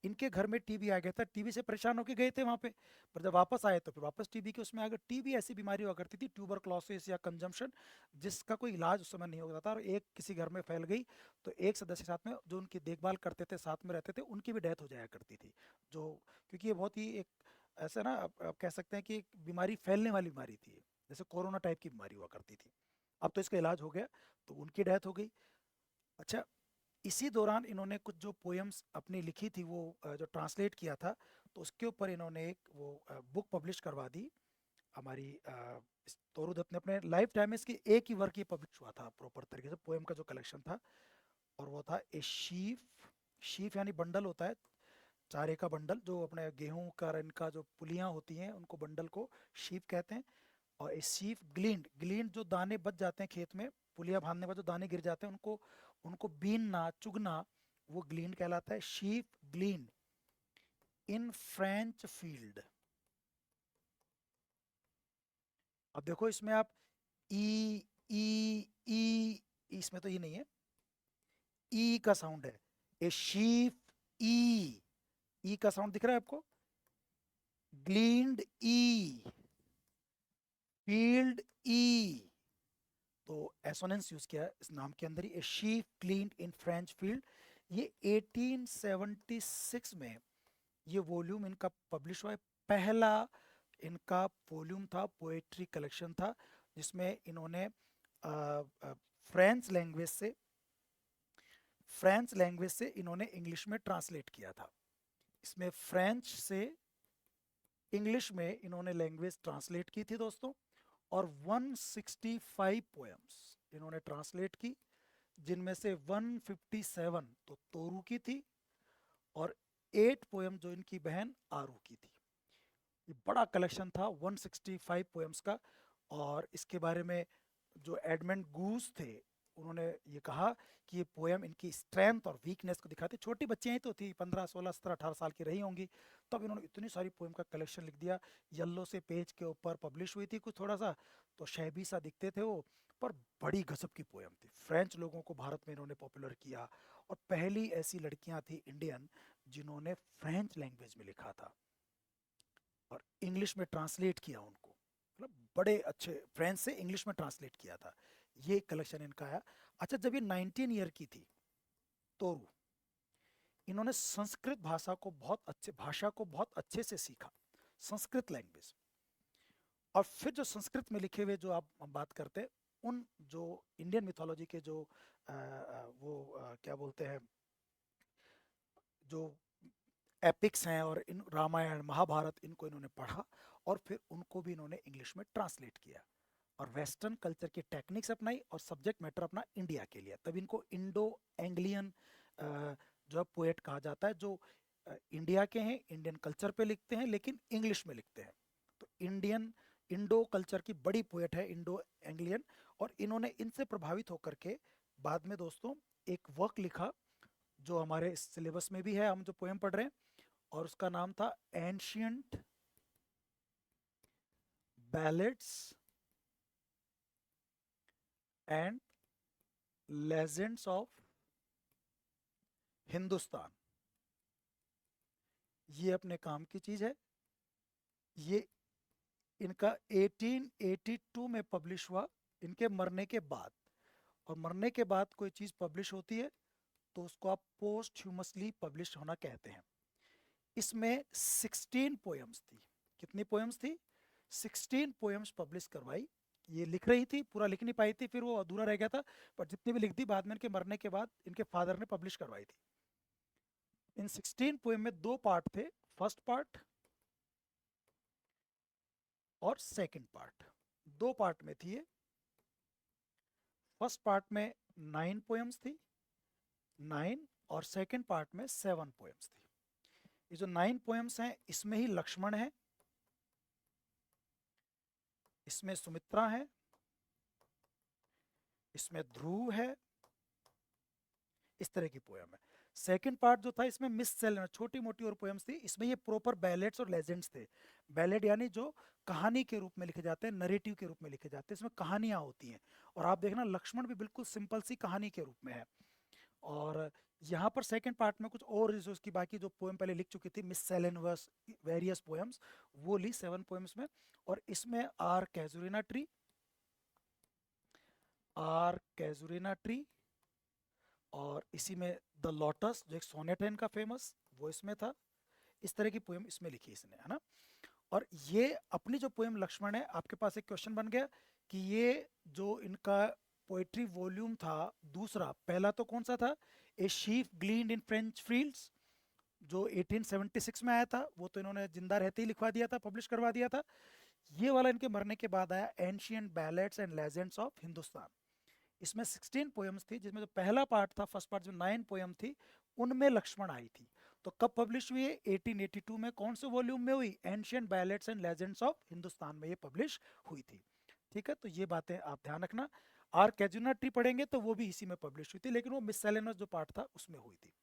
इनके घर में टीबी आ गया था, टीबी से परेशान होके गए थे वहाँ पे, पर जब वापस आए तो फिर वापस टीबी के उसमें आ गए। टीबी ऐसी बीमारी हुआ करती थी, ट्यूबरक्लोसिस या कंजम्पशन, जिसका कोई इलाज उस समय नहीं होता था, और एक किसी घर में फैल गई तो एक सदस्य साथ में जो उनकी देखभाल करते थे, साथ में रहते थे, उनकी भी डेथ हो जाया करती थी। जो, क्योंकि ये बहुत ही एक ऐसा ना, आप कह सकते हैं कि एक बीमारी फैलने वाली बीमारी थी, जैसे कोरोना टाइप की बीमारी हुआ करती थी। अब तो इसका इलाज हो गया, तो उनकी डेथ हो गई। अच्छा, इसी दौरान इन्होंने कुछ जो पोएम्स अपनी लिखी थी, वो जो ट्रांसलेट किया था, तो उसके ऊपर इन्होंने एक वो बुक पब्लिश करवा दी हमारी तोरू दत्त ने। अपने लाइफ टाइम में इसकी एक ही वर्क ये पब्लिश हुआ था प्रॉपर तरीके से, पोएम का जो कलेक्शन था, और वो था ए शीफ। शीफ यानी बंडल होता है, चारे का बंडल, जो अपने गेहूं का, इनका जो पुलियां होती हैं, उनको बंडल को शीफ कहते हैं। और ए शीफ ग्लीन्ड, ग्लीन्ड जो दाने बच जाते हैं खेत में, पुलिया बांधने पर जो दाने गिर जाते हैं, उनको उनको बीनना, चुगना, वो ग्लीन्ड कहलाता है। Sheaf gleaned in French field. अब देखो इसमें आप ई ई, इसमें तो ये नहीं है, ई का साउंड है, ए शीफ, ई का साउंड दिख रहा है आपको, ग्लीन्ड ई, फील्ड ई, तो एसोनेंस यूज किया है इस नाम के अंदर ही, a sheaf gleaned in French field. ये 1876 में ये वॉल्यूम इनका पब्लिश हुआ है। पहला इनका वॉल्यूम था, पोएट्री कलेक्शन था, जिसमें इन्होंने फ्रेंच लैंग्वेज से, इन्होंने इंग्लिश में ट्रांसलेट किया था। इसमें फ्रेंच से इंग्लिश में इन्होंने लैंग्वेज ट्रांसलेट की थी दोस्तों, और 165 पोएम्स इन्होंने ट्रांसलेट की, जिनमें से 157 तो तोरू की थी, और 8 पोएम जो इनकी बहन आरू की थी। ये बड़ा कलेक्शन था 165 पोएम्स का। और इसके बारे में जो एडमंड गूस थे, उन्होंने ये कहा कि ये पोएम इनकी स्ट्रेंथ और वीकनेस को दिखाते। छोटी बच्चियां ही तो थी, 15 16 17 18 साल की रही होंगी, तब इन्होंने इतनी सारी पोएम का कलेक्शन लिख दिया। येलो से पेज के ऊपर पब्लिश हुई थी कुछ थोड़ा सा, तो शैबी सा दिखते थे वो, पर बड़ी गजब की पोएम थी। फ्रेंच लोगों को भारत में इन्होंने पॉपुलर किया, और पहली ऐसी लड़कियां थी इंडियन जिन्होंने फ्रेंच लैंग्वेज में लिखा था और इंग्लिश में ट्रांसलेट किया उनको, मतलब बड़े अच्छे, फ्रेंच से इंग्लिश में ट्रांसलेट किया था। ये कलेक्शन इनका आया। अच्छा, जब ये 19 ईयर की थी तोरू, इन्होंने संस्कृत भाषा को बहुत अच्छे से सीखा, संस्कृत लैंग्वेज। और फिर जो संस्कृत में लिखे हुए जो आप हम बात करते हैं, उन जो इंडियन मिथोलॉजी के जो क्या बोलते हैं, जो एपिक्स हैं और इन रामायण महाभारत, इनको इन्होंने पढ़ा और फिर उनको भी इन्होंने इंग्लिश में ट्रांसलेट किया और वेस्टर्न कल्चर की टेक्निक्स अपनाई और सब्जेक्ट मैटर अपना इंडिया के लिए। तब इनको इंडो एंग्लियन जो पोएट कहा जाता है, जो इंडिया के हैं, इंडियन कल्चर पे लिखते हैं लेकिन इंग्लिश में लिखते हैं। तो इंडियन इंडो कल्चर की बड़ी पोएट है इंडो एंग्लियन। और इन्होंने इनसे प्रभावित होकर के बाद में दोस्तों एक वर्क लिखा जो हमारे सिलेबस में भी है, हम जो पोएम पढ़ रहे हैं, और उसका नाम था ancient ballads and legends of Hindustan. ये अपने काम की चीज है। ये इनका 1882 में पब्लिश हुआ, इनके मरने के बाद। और मरने के बाद कोई चीज पब्लिश होती है तो उसको आप पोस्ट ह्यूमसली पब्लिश होना कहते हैं। इसमें 16 पोएम्स थी। कितनी पोएम्स थी? 16 पोएम्स पब्लिश करवाई। ये लिख रही थी, पूरा लिख नहीं पाई थी, फिर वो अधूरा रह गया था, पर जितनी भी लिख दी बाद में इनके मरने के बाद इनके फादर ने पब्लिश करवाई थी। इन 16 पोएम में दो पार्ट थे, फर्स्ट पार्ट और सेकंड पार्ट। दो पार्ट में थी ये। फर्स्ट पार्ट में 9 पोएम्स थी, 9, और सेकंड पार्ट में 7 पोएम्स थी। ये जो 9 पोएम्स हैं इसमें ही लक्ष्मण है, इसमें सुमित्रा है, इसमें ध्रुव है, इस तरह की पोएम है। सेकंड पार्ट जो था इसमें मिस सेलेना, छोटी मोटी और पोएम्स थी। इसमें ये प्रॉपर बैलेट्स और लेजेंड्स थे। बैलेड यानी जो कहानी के रूप में लिखे जाते हैं, नरेटिव के रूप में लिखे जाते हैं, इसमें कहानियां होती हैं। और आप देखना लक्ष्मण भी बिल्कुल सिंपल सी कहानी के रूप में है। और यहाँ पर सेकंड पार्ट में कुछ और जो उसकी बाकी जो पोएम पहले लिख चुकी थी, मिस सेलेनवर्स वेरियस पोएम्स, वो ली 7 पोएम्स में। और इसमें आर कैजुरिना ट्री, और इसी में द लोटस जो एक सोनेट है इनका फेमस, वो इसमें था। इस तरह की पोएम इसमें लिखी इसने, है ना। और ये अपनी जो पोएम लक्ष्मण है, आपके पास एक क्वेश्चन बन गया कि ये जो इनका पोएट्री वॉल्यूम था दूसरा, पहला तो कौन सा था? A sheep ग्लीन्ड in French fields, जो 1876 में आया था, वो तो इन्होंने जिंदा रहते ही लिखवा दिया था, पब्लिश करवा दिया था। ये वाला इनके मरने के बाद आया, ancient ballads and legends of Hindustan. इसमें 16 पोएम्स थी, जिसमें जो पहला पार्ट था, फर्स्ट पार्ट जो 9 पोएम थी, उनमें लक्ष्मण आई थी। तो कब पब्लिश हुई है? 1882 में। कौन से वॉल्यूम में हुई? Ancient ballets and legends of Hindustan में ये पब्लिश हुई थी। ठीक है, तो ये बातें आप ध्यान रखना। आर कैजुना ट्री पढ़ेंगे तो वो भी इसी में पब्लिश हुई थी, लेकिन वो मिससेलेनस जो पार्ट था उसमें हुई थी।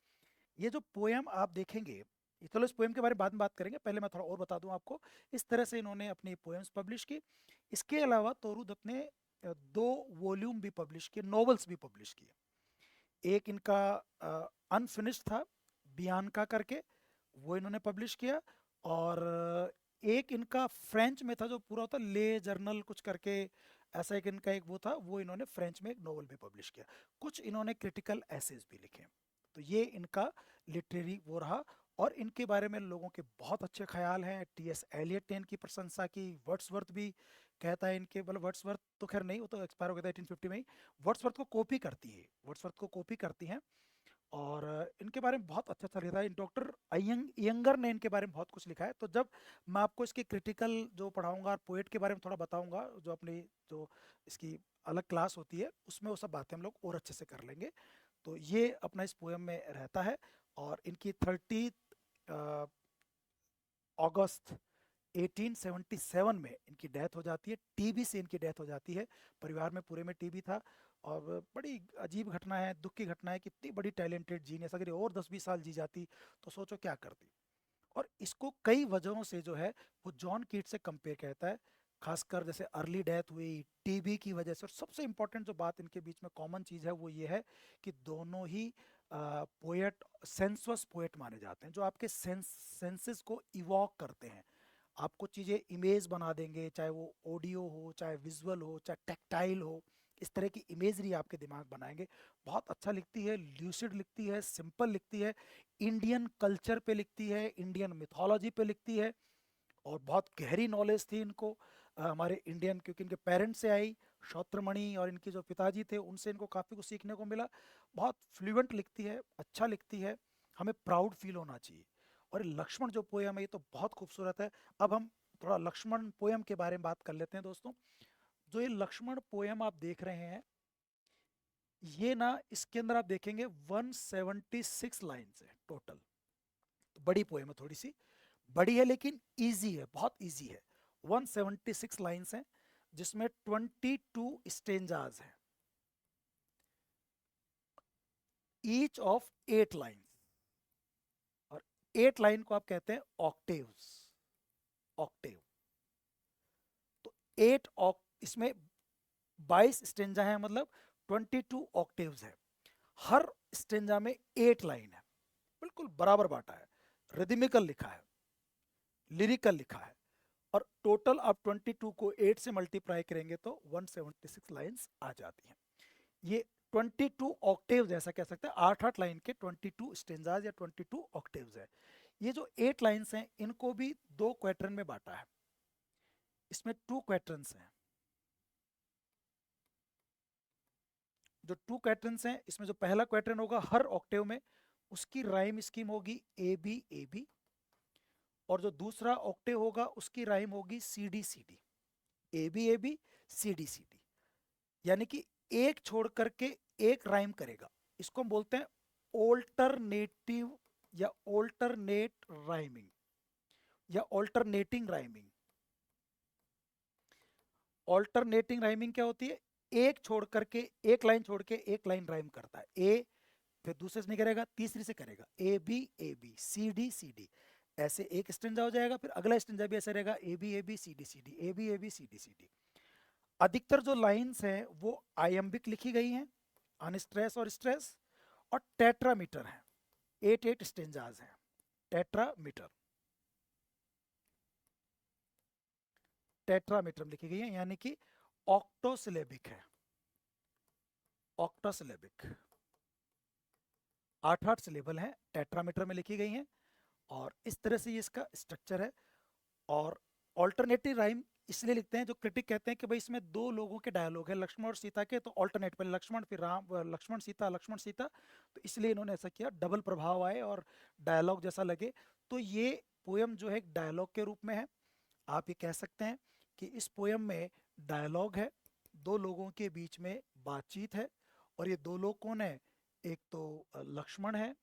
ये जो पोएम आप देखेंगे, चलो इस पोएम के बारे में बाद में बात करेंगे, पहले मैं थोड़ा और बता दूं आपको। इस तरह से इन्होंने अपनी पोएम्स पब्लिश की। इसके अलावा तोरूद अपने 2 वॉल्यूम भी पब्लिश किए, नॉवेल्स भी पब्लिश किए। एक इनका अनफिनिश्ड था, बियानका करके, वो इन्होंने पब्लिश किया। और एक इनका फ्रेंच में था, जो पूरा होता ले जर्नल कुछ करके, ऐसा एक इनका एक वो था, वो इन्होंने फ्रेंच में एक नोवेल भी पब्लिश किया। कुछ इन्होंने क्रिटिकल एसेज भी लिखे। तो ये इनका लिटरेरी वो रहा। और इनके बारे में लोगों के बहुत अच्छे ख्याल हैं। टी एस एलियट ने इनकी प्रशंसा की, वर्ड्सवर्थ भी कहता है इनके, मतलब वर्ड्सवर्थ तो खैर नहीं, वो तो एक्सपायर हो गया था 1850 में ही। वर्ड्सवर्थ को कॉपी करती है, वर्ड्सवर्थ को कॉपी करती हैं। और इनके बारे में बहुत अच्छा अच्छा लिखा है। डॉक्टर अयंगर ने इनके बारे में बहुत कुछ लिखा है। तो जब मैं आपको इसके क्रिटिकल जो पढ़ाऊंगा और पोएट के बारे में थोड़ा बताऊंगा, जो अपनी जो इसकी अलग क्लास होती है, उसमें वो सब बातें हम लोग और अच्छे से कर लेंगे। तो ये अपना इस पोएम में रहता है। और इनकी 30 अगस्त 1877 में इनकी डेथ हो जाती है। टीबी से इनकी डेथ हो जाती है। परिवार में पूरे में टीबी था। और बड़ी अजीब घटना है, दुख की घटना है कि इतनी बड़ी टैलेंटेड जीनियस अगर ये और 10-20 साल जी जाती तो सोचो क्या करती। और इसको कई वजहों से जो है वो जॉन कीट से कंपेयर करता है, खासकर जैसे अर्ली डेथ हुई टीबी की वजह से। और सबसे इंपॉर्टेंट जो बात इनके बीच में कॉमन चीज़ है वो ये है कि दोनों ही पोएट सेंसुअस पोएट माने जाते हैं, जो आपके सेंसेस को इवॉक करते हैं। आपको चीज़ें इमेज बना देंगे, चाहे वो ऑडियो हो, चाहे विजुअल हो, चाहे टेक्टाइल हो। इस तरह की इमेजरी आपके दिमाग बनाएंगे। बहुत अच्छा लिखती है, ल्यूसिड लिखती है, सिंपल लिखती है, इंडियन कल्चर पे लिखती है, इंडियन मिथोलॉजी पे लिखती है। और बहुत गहरी नॉलेज थी इनको। हमारे इंडियन, क्योंकि इनके पेरेंट्स से आई शौत्रमणि, और इनके जो पिताजी थे उनसे इनको काफ़ी कुछ सीखने को मिला। बहुत फ्लुएंट लिखती है, अच्छा लिखती है, हमें प्राउड फील होना चाहिए। और ये लक्ष्मण जो पोयम है ये तो बहुत खूबसूरत है। अब हम थोड़ा लक्ष्मण पोयम के बारे में बात कर लेते हैं दोस्तों। जो ये लक्ष्मण पोयम आप देख रहे हैं, ये ना इसके अंदर आप देखेंगे 176 लाइन्स है टोटल। तो बड़ी पोयम है, थोड़ी सी बड़ी है लेकिन इजी है, बहुत इजी है। 176 लाइन्स हैं जिसमें 22 स्टेंजाज हैं, ईच ऑफ 8 लाइन्स। और 8 लाइन को आप कहते हैं ऑक्टेव्स, ऑक्टेव। तो 8 इसमें 22 स्टेंजा है, मतलब 22 ऑक्टेव्स है। हर स्टेंजा में 8 लाइन है, बिल्कुल बराबर बांटा है। रिदमिकल लिखा है, लिरिकल लिखा है। और टोटल आप 22 को 8 से मल्टीप्लाई करेंगे तो 176 लाइन्स आ जाती हैं। ये 22 ऑक्टेव्स ऐसा कह सकते हैं, 8-8 लाइन के 22 स्टेंजाज या 22 ऑक्टेव्स है। ये जो 8 लाइन्स हैं इनको भी 2 क्वार्टरन में बांटा है। इसमें 2 क्वार्टरन्स हैं। जो 2 क्वार्टरन्स हैं इसमें जो पहला क्वार्टरन होगा हर ऑक्टेव में, उसकी राइम स्कीम होगी ए बी ए बी। और जो दूसरा ऑक्टेव होगा उसकी राइम होगी c d c d, a b a b, c d c d. यानी कि एक छोड़ करके एक राइम करेगा। इसको हम बोलते हैं ऑल्टरनेटिव या ऑल्टरनेट राइमिंग या ऑल्टरनेटिंग राइमिंग। ऑल्टरनेटिंग राइमिंग क्या होती है? एक छोड़ करके एक लाइन छोड़ के एक लाइन राइम करता है। ए फिर दूसरे से नहीं करेगा, तीसरी से करेगा, ए बी सी डी। ऐसे एक स्टेंजा हो जाएगा, फिर अगला स्टेंजा भी ऐसे रहेगा, a b c d, a b c d. अधिकतर जो लाइंस हैं वो आयम्बिक लिखी गई हैं, अनस्ट्रेस और स्ट्रेस, और टेट्रामीटर है। 8 स्टेंजाज हैं, टेट्रामीटर, टेट्रामीटर लिखी गई है, यानी कि ऑक्टोसिलेबिक है, ऑक्टोसिलेबिक। 8-8 सिलेबल हैं, टेट्रामीटर में लिखी गई हैं। और इस तरह से ये इसका स्ट्रक्चर है। और ऑल्टरनेटिव राइम इसलिए लिखते हैं, जो क्रिटिक कहते हैं कि भाई इसमें 2 लोगों के डायलॉग है, लक्ष्मण और सीता के, तो ऑल्टरनेट पहले लक्ष्मण फिर राम, लक्ष्मण सीता, लक्ष्मण सीता। तो इसलिए इन्होंने ऐसा किया, डबल प्रभाव आए और डायलॉग जैसा लगे। तो ये पोयम जो है एक डायलॉग के रूप में है। आप ये कह सकते हैं कि इस पोयम में डायलॉग है, 2 लोगों के बीच में बातचीत है। और ये 2 लोग कौन है? एक तो लक्ष्मण है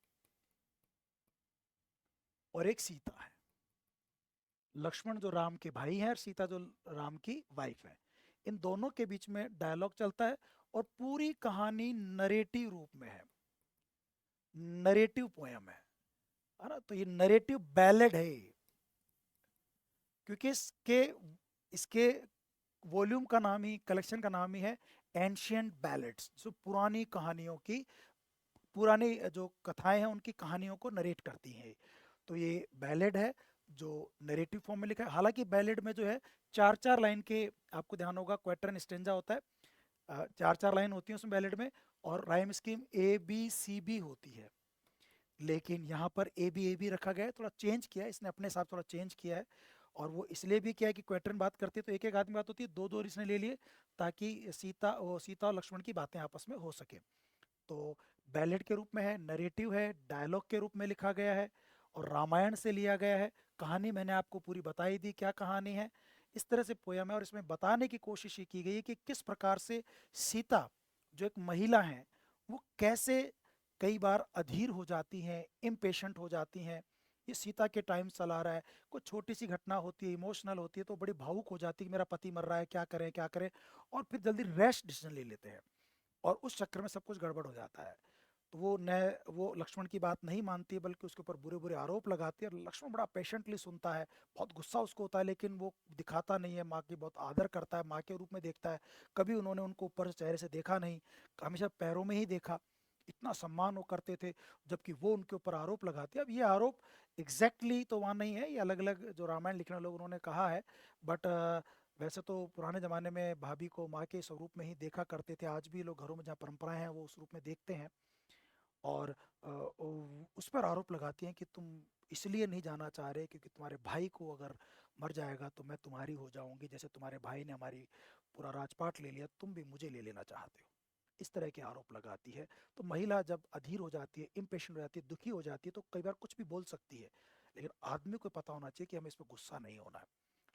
और एक सीता है। लक्ष्मण जो राम के भाई हैं और सीता जो राम की वाइफ है। इन दोनों के बीच में डायलॉग चलता है और पूरी कहानी नरेटिव रूप में है, नरेटिव पोयम है ना। तो ये नरेटिव बैलेड है क्योंकि इसके इसके वॉल्यूम का नाम ही, कलेक्शन का नाम ही है एंशियंट बैलेड्स, जो पुरानी कहानियों की, पुरानी जो कथाएं हैं उनकी कहानियों को नरेट करती हैं। तो ये बैलेड है जो नरेटिव फॉर्म में लिखा है। हालांकि बैलेड में जो है 4-4 लाइन के, आपको ध्यान होगा, क्वार्टरन स्टेंजा होता है, 4-4 लाइन होती है उसमें बैलेड में। और rhyme scheme a b c b होती है। लेकिन यहाँ पर ए बी रखा गया है, थोड़ा चेंज किया है इसने, अपने साथ थोड़ा चेंज किया है। और वो इसलिए भी किया है कि क्वेटरन बात करते तो एक एक आदमी बात होती है, 2-2 इसने ले लिए ताकि सीता और लक्ष्मण की बातें आपस में हो सके। तो बैलेड के रूप में है, नरेटिव है, डायलॉग के रूप में लिखा गया है और रामायण से लिया गया है। कहानी मैंने आपको पूरी बताई दी, क्या कहानी है। इस तरह से पोयम है और इसमें बताने की कोशिश ये की गई है कि किस प्रकार से सीता जो एक महिला है वो कैसे कई बार अधीर हो जाती हैं, इम्पेशेंट हो जाती हैं। ये सीता के टाइम चला रहा है, कुछ छोटी सी घटना होती है, इमोशनल होती है तो बड़ी भावुक हो जाती है कि मेरा पति मर रहा है, क्या करें क्या करें। और फिर जल्दी रैश डिसीजन ले लेते हैं और उस चक्कर में सब कुछ गड़बड़ हो जाता है। तो वो लक्ष्मण की बात नहीं मानती है बल्कि उसके ऊपर बुरे बुरे आरोप लगाती है। और लक्ष्मण बड़ा पेशेंटली सुनता है, बहुत गुस्सा उसको होता है लेकिन वो दिखाता नहीं है। माँ की बहुत आदर करता है, माँ के रूप में देखता है। कभी उन्होंने उनको ऊपर से चेहरे से देखा नहीं, हमेशा पैरों में ही देखा। इतना सम्मान वो करते थे, जबकि वो उनके ऊपर आरोप लगाते हैं। अब ये आरोप एग्जैक्टली तो वहाँ नहीं है, ये अलग अलग जो रामायण लिखने वाले लोग उन्होंने कहा है। बट वैसे तो पुराने ज़माने में भाभी को माँ के स्वरूप में ही देखा करते थे। आज भी लोग घरों में जहाँ परंपराएं हैं वो उस रूप में देखते हैं। और उस पर आरोप लगाती हैं कि तुम इसलिए नहीं जाना चाह रहे क्योंकि तुम्हारे भाई को अगर मर जाएगा तो मैं तुम्हारी हो जाऊंगी, जैसे तुम्हारे भाई ने हमारी पूरा राजपाट ले लिया, तुम भी मुझे ले लेना चाहते हो। इस तरह के आरोप लगाती है। तो महिला जब अधीर हो जाती है, इम्पेशेंट हो जाती है, दुखी हो जाती है, तो कई बार कुछ भी बोल सकती है, लेकिन आदमी को पता होना चाहिए कि हमें इस पर गुस्सा नहीं होना है।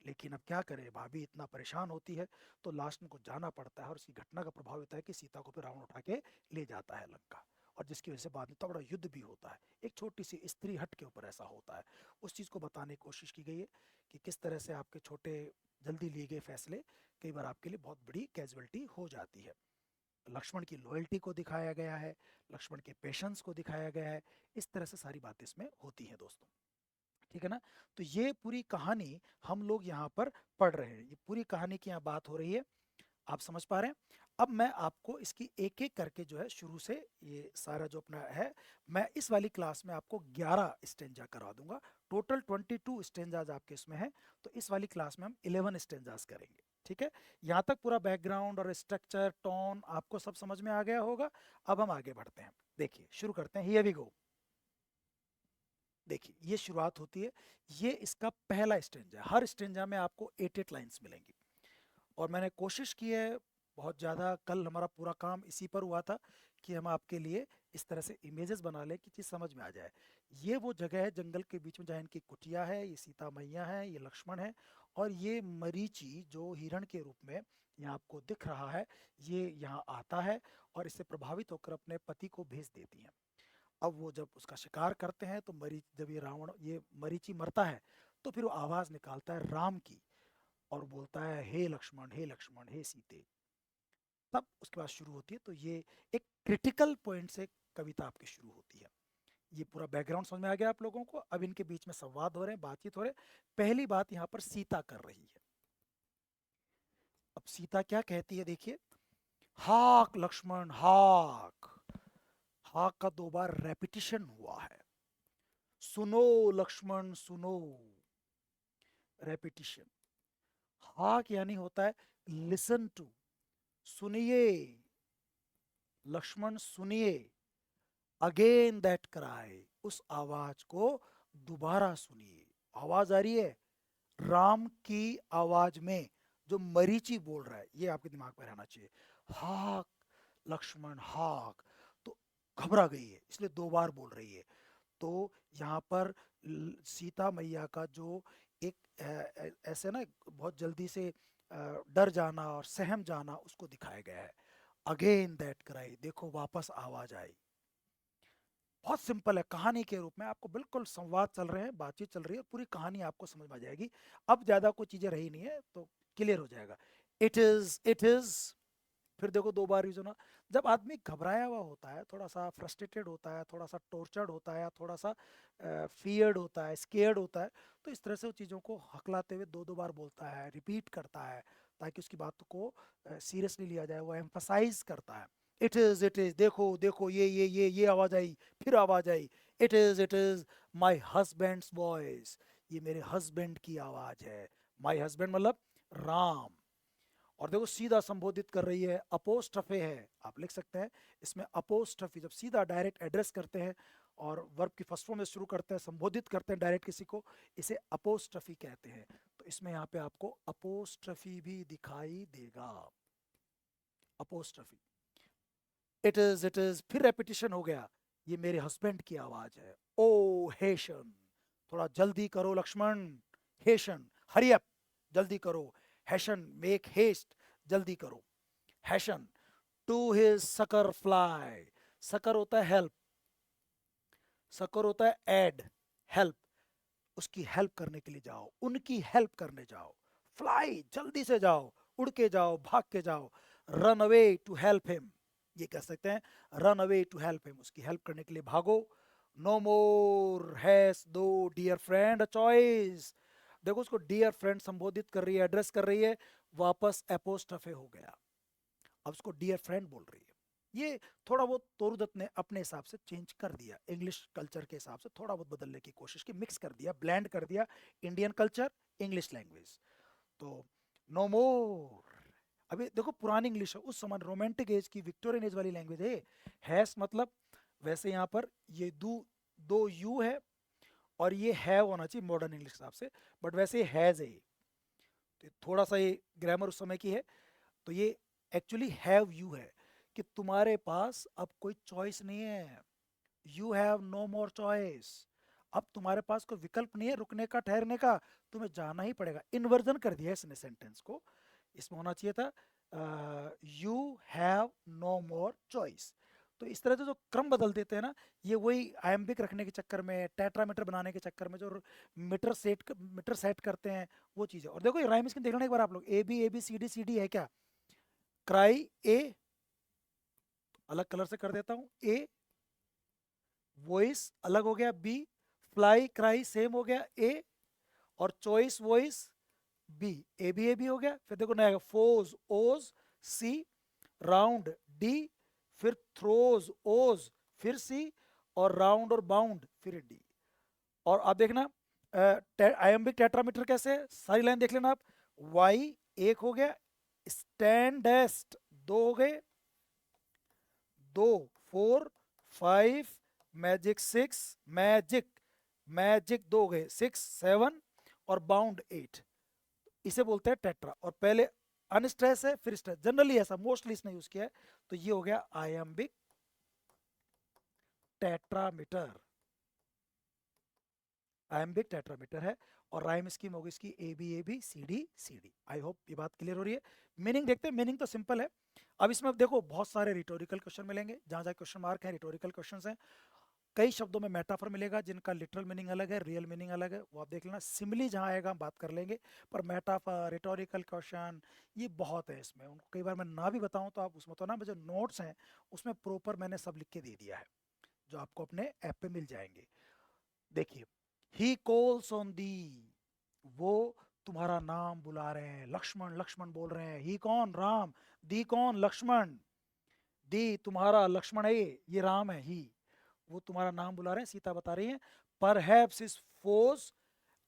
लेकिन अब क्या करें, भाभी इतना परेशान होती है तो लास्ट में उनको जाना पड़ता है, और इसी घटना का प्रभाव होता है कि सीता को फिर रावण उठा के ले जाता है लंका, और जिसकी वजह से बाद में तो बड़ा युद्ध भी होता है। एक छोटी सी स्त्री हट के ऊपर ऐसा होता है। उस चीज़ को बताने की कोशिश की गई है कि किस तरह से आपके छोटे जल्दी लिए गए फैसले कई बार आपके लिए बहुत बड़ी कैजुअलिटी हो जाती है। लक्ष्मण की लॉयल्टी को दिखाया गया है, लक्ष्मण के पेशेंस को दिखाया गया है। इस तरह से सारी बातें इसमें होती हैं दोस्तों। ठीक है ना। तो ये पूरी कहानी हम लोग यहाँ पर पढ़ रहे हैं, ये पूरी कहानी की यहाँ बात हो रही है। आप समझ पा रहे हैं। अब मैं आपको इसकी एक एक करके जो है शुरू से ये सारा जो अपना है, मैं इस वाली क्लास में आपको 11 स्टेंजा करवा दूंगा। टोटल 22 स्टेंजाज आपके इसमें है, तो इस वाली क्लास में हम 11 स्टेंजाज करेंगे। ठीक है। यहाँ तक पूरा बैकग्राउंड और स्ट्रक्चर टोन आपको सब समझ में आ गया होगा। अब हम आगे बढ़ते हैं। देखिए शुरू करते हैं। Here we go. देखिए ये शुरुआत होती है, ये इसका पहला स्टेंजा। हर स्टेंजा में आपको 8 लाइंस मिलेंगी, और मैंने कोशिश की है बहुत ज़्यादा। कल हमारा पूरा काम इसी पर हुआ था कि हम आपके लिए इस तरह से इमेजेस बना लें कि चीज़ समझ में आ जाए। ये वो जगह है जंगल के बीच में जहाँ इनकी कुटिया है, ये सीता मैया है, ये लक्ष्मण है, और ये मरीचि जो हिरण के रूप में यहाँ आपको दिख रहा है, ये यहाँ आता है और इससे प्रभावित होकर अपने पति को भेज देती हैं। अब वो जब उसका शिकार करते हैं तो जब ये मरीचि मरता है, तो फिर वो आवाज़ निकालता है राम की, और बोलता है हे लक्ष्मण, हे लक्ष्मण, हे सीते। तब उसके बाद शुरू होती है। तो ये एक क्रिटिकल पॉइंट से कविता आपकी शुरू होती है। ये पूरा बैकग्राउंड समझ में आ गया आप लोगों को। अब इनके बीच में संवाद हो रहे हैं, बातचीत हो रहे हैं। पहली बात यहाँ पर सीता कर रही है। अब सीता क्या कहती है, देखिए। हाक लक्ष्मण हाक। हाक का 2 बार रेपिटिशन हुआ है। सुनो लक्ष्मण सुनो, रेपिटिशन। हाक यानी होता है लिसन टू, सुनिए लक्ष्मण सुनिए। अगेन दैट क्राई, उस आवाज को दोबारा सुनिए। आवाज आ रही है राम की आवाज में, जो मरीचि बोल रहा है। ये आपके दिमाग में रहना चाहिए। हाक लक्ष्मण हाक, तो घबरा गई है इसलिए 2 बार बोल रही है। तो यहाँ पर सीता मैया का जो एक ऐसे ना बहुत जल्दी से डर जाना और सहम जाना, उसको दिखाया गया है। अगेन दैट क्राई, देखो वापस आवाज आई। बहुत सिंपल है, कहानी के रूप में आपको बिल्कुल संवाद चल रहे हैं, बातचीत चल रही है, पूरी कहानी आपको समझ में आ जाएगी। अब ज्यादा कोई चीजें रही नहीं है तो क्लियर हो जाएगा। इट इज, फिर देखो 2 बार यूज होना। जब आदमी घबराया हुआ होता है, थोड़ा सा फ्रस्ट्रेटेड होता है, थोड़ा सा टॉर्चर्ड होता है, थोड़ा सा फियर्ड होता है, स्केयर्ड होता है, तो इस तरह से वो चीज़ों को हकलाते हुए 2 2 बार बोलता है, रिपीट करता है, ताकि उसकी बात को सीरियसली लिया जाए। वो एम्फसाइज करता है। इट इज, देखो देखो, ये आवाज आई, फिर आवाज आई। It is my husband's voice, ये मेरे हस्बैंड की आवाज है। माई हस्बैंड मतलब राम। और देखो सीधा संबोधित कर रही है, अपोस्ट्रफे है, आप लिख सकते हैं इसमें अपोस्ट्रफी। जब सीधा डायरेक्ट एड्रेस करते हैं और वर्ब की फर्स्ट फॉर्म में शुरू करते हैं, संबोधित करते हैं डायरेक्ट किसी को, इसे अपोस्ट्रफी कहते हैं। तो इसमें यहाँ पे आपको अपोस्ट्रफी भी दिखाई देगा। अपोस्ट्रफी, इट इज, फिर रेपिटिशन हो गया। ये मेरे हस्बैंड की आवाज है। ओ हेशन, थोड़ा जल्दी करो लक्ष्मण। हेशन, हरी अप, जल्दी करो। हेशन, मेक हेस्ट, जल्दी करो। Hasten, to his succour fly. Succour होता है हेल्प, सकर होता है एड, हेल्प। उसकी हेल्प करने के लिए जाओ, उनकी हेल्प करने जाओ। फ्लाई, जल्दी से जाओ, उड़ के जाओ, भाग के जाओ। Run away to help him, ये कह सकते हैं, run away to help him, उसकी हेल्प करने के लिए भागो। No more has thou dear friend a choice. देखो उसको डियर फ्रेंड संबोधित कर रही है, एड्रेस कर रही है, वापस एपोस्ट्रफे हो गया। अब उसको डियर फ्रेंड बोल रही है। ये थोड़ा बहुत तोरुदत्त ने अपने हिसाब से चेंज कर दिया, इंग्लिश कल्चर के हिसाब से थोड़ा बहुत बदलने की कोशिश की, मिक्स कर दिया, ब्लेंड कर दिया इंडियन कल्चर इंग्लिश लैंग्वेज। तो नो मोर, अभी देखो पुरानी इंग्लिश है, उस समय रोमांटिक एज की, विक्टोरियन एज वाली लैंग्वेज है। हैस मतलब वैसे यहाँ पर ये दो यू है और ये हैव होना चाहिए मॉडर्न इंग्लिश के हिसाब से, बट वैसे हैज है ये, तो थोड़ा सा ये ग्रामर उस समय की है। तो ये एक्चुअली हैव यू है कि तुम्हारे पास अब कोई चॉइस नहीं है, you have no more choice. अब तुम्हारे पास कोई विकल्प नहीं है रुकने का, ठहरने का, तुम्हें जाना ही पड़ेगा। इन्वर्जन कर दिया इसने सेंटेंस को, इसमें होना चाहिए था you have no more choice. तो इस तरह से जो क्रम बदल देते हैं ना, ये वही आयम्बिक रखने के चक्कर में, टेट्रामीटर बनाने के चक्कर में जो मीटर सेट करते हैं, वो चीज़ है। और देखो ये राइम स्कीम देख लेना एक बार आप लोग, ए बी सी डी है क्या, क्राई ए, अलग कलर से कर देता हूँ, ए, वॉइस अलग हो गया बी, फ्लाई क्राई सेम हो गया ए, और choice voice b, a b हो गया। फिर देखो नया फोज ओज सी, राउंड डी, फिर थ्रोज ओज, फिर सी, और राउंड और बाउंड फिर डी। और आप देखना आयम्बिक टेट्रामीटर कैसे है, सारी लाइन देख लेना आप। वाई एक हो गया, स्टैंडेस्ट दो हो गए, दो, four, five, magic six, magic दो हो गए, सिक्स, सेवन, और बाउंड एट। इसे बोलते हैं टेट्रा। और पहले अनस्ट्रेस है फिर स्ट्रेस, जनरली ऐसा, मोस्टली इसने यूज किया है। तो ये हो गया आयम्बिक टेट्रामीटर, आयम्बिक टेट्रामीटर है। और राइम स्कीम होगी इसकी a b c d. I hope ये बात क्लियर हो रही है। मीनिंग देखते हैं, मीनिंग तो सिंपल है। अब इसमें देखो बहुत सारे रिटोरिकल क्वेश्चन मिलेंगे, जहां जहां क्वेश्चन मार्क है रिटोरिकल क्वेश्चन हैं। कई शब्दों में मेटाफर मिलेगा जिनका लिटरल मीनिंग अलग है, रियल मीनिंग अलग है, वो आप देख लेना। सिमिली जहां आएगा हम बात कर लेंगे, पर मेटाफर, रिटोरिकल क्वेश्चन, ये बहुत है इसमें। उनको कई बार मैं ना भी बताऊं तो आप उसमें, तो ना जो नोट्स हैं उसमें प्रॉपर मैंने सब लिख के दे दिया है, जो आपको अपने ऐप पे मिल जाएंगे। देखिए, ही कॉल्स ऑन दी, वो तुम्हारा नाम बुला रहे हैं, लक्ष्मण लक्ष्मण बोल रहे हैं। ही कौन, राम, दी कौन, लक्ष्मण, दी तुम्हारा लक्ष्मण है, ये राम है। ही, वो तुम्हारा नाम बुला रहे हैं, सीता बता रही है। परहैप्स हिज फोर्स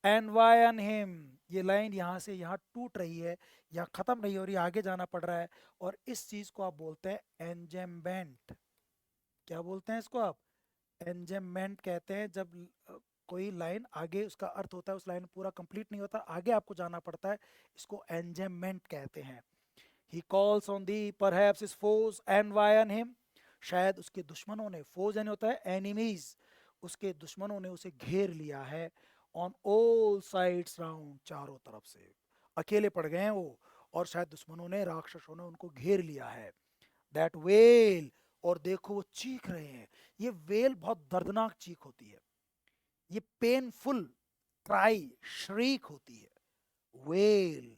एनवायन हिम, ये लाइन यहाँ से यहाँ टूट रही है, यहाँ खत्म नहीं हो रही, आगे जाना पड़ रहा है। और इस चीज को आप बोलते हैं एंजेममेंट। क्या बोलते हैं इसको आप, एंजेममेंट कहते हैं। जब कोई लाइन आगे, उसका अर्थ होता है उस लाइन पूरा कंप्लीट नहीं होता, आगे आपको जाना पड़ता है, इसको एंजेममेंट कहते हैं। He calls on thee perhaps his foes एनवायन हिम, शायद उसके दुश्मनों ने, फोज यानी होता है एनिमीज, उसके दुश्मनों ने उसे घेर लिया है। ऑन ऑल साइड्स राउंड, चारों तरफ से अकेले पड़ गए हैं वो, और शायद दुश्मनों ने, राक्षसों ने उनको घेर लिया है। दैट वेल, और देखो वो चीख रहे हैं। ये वेल बहुत दर्दनाक चीख होती है, ये पेनफुल क्राई, श्रीक होती है wail.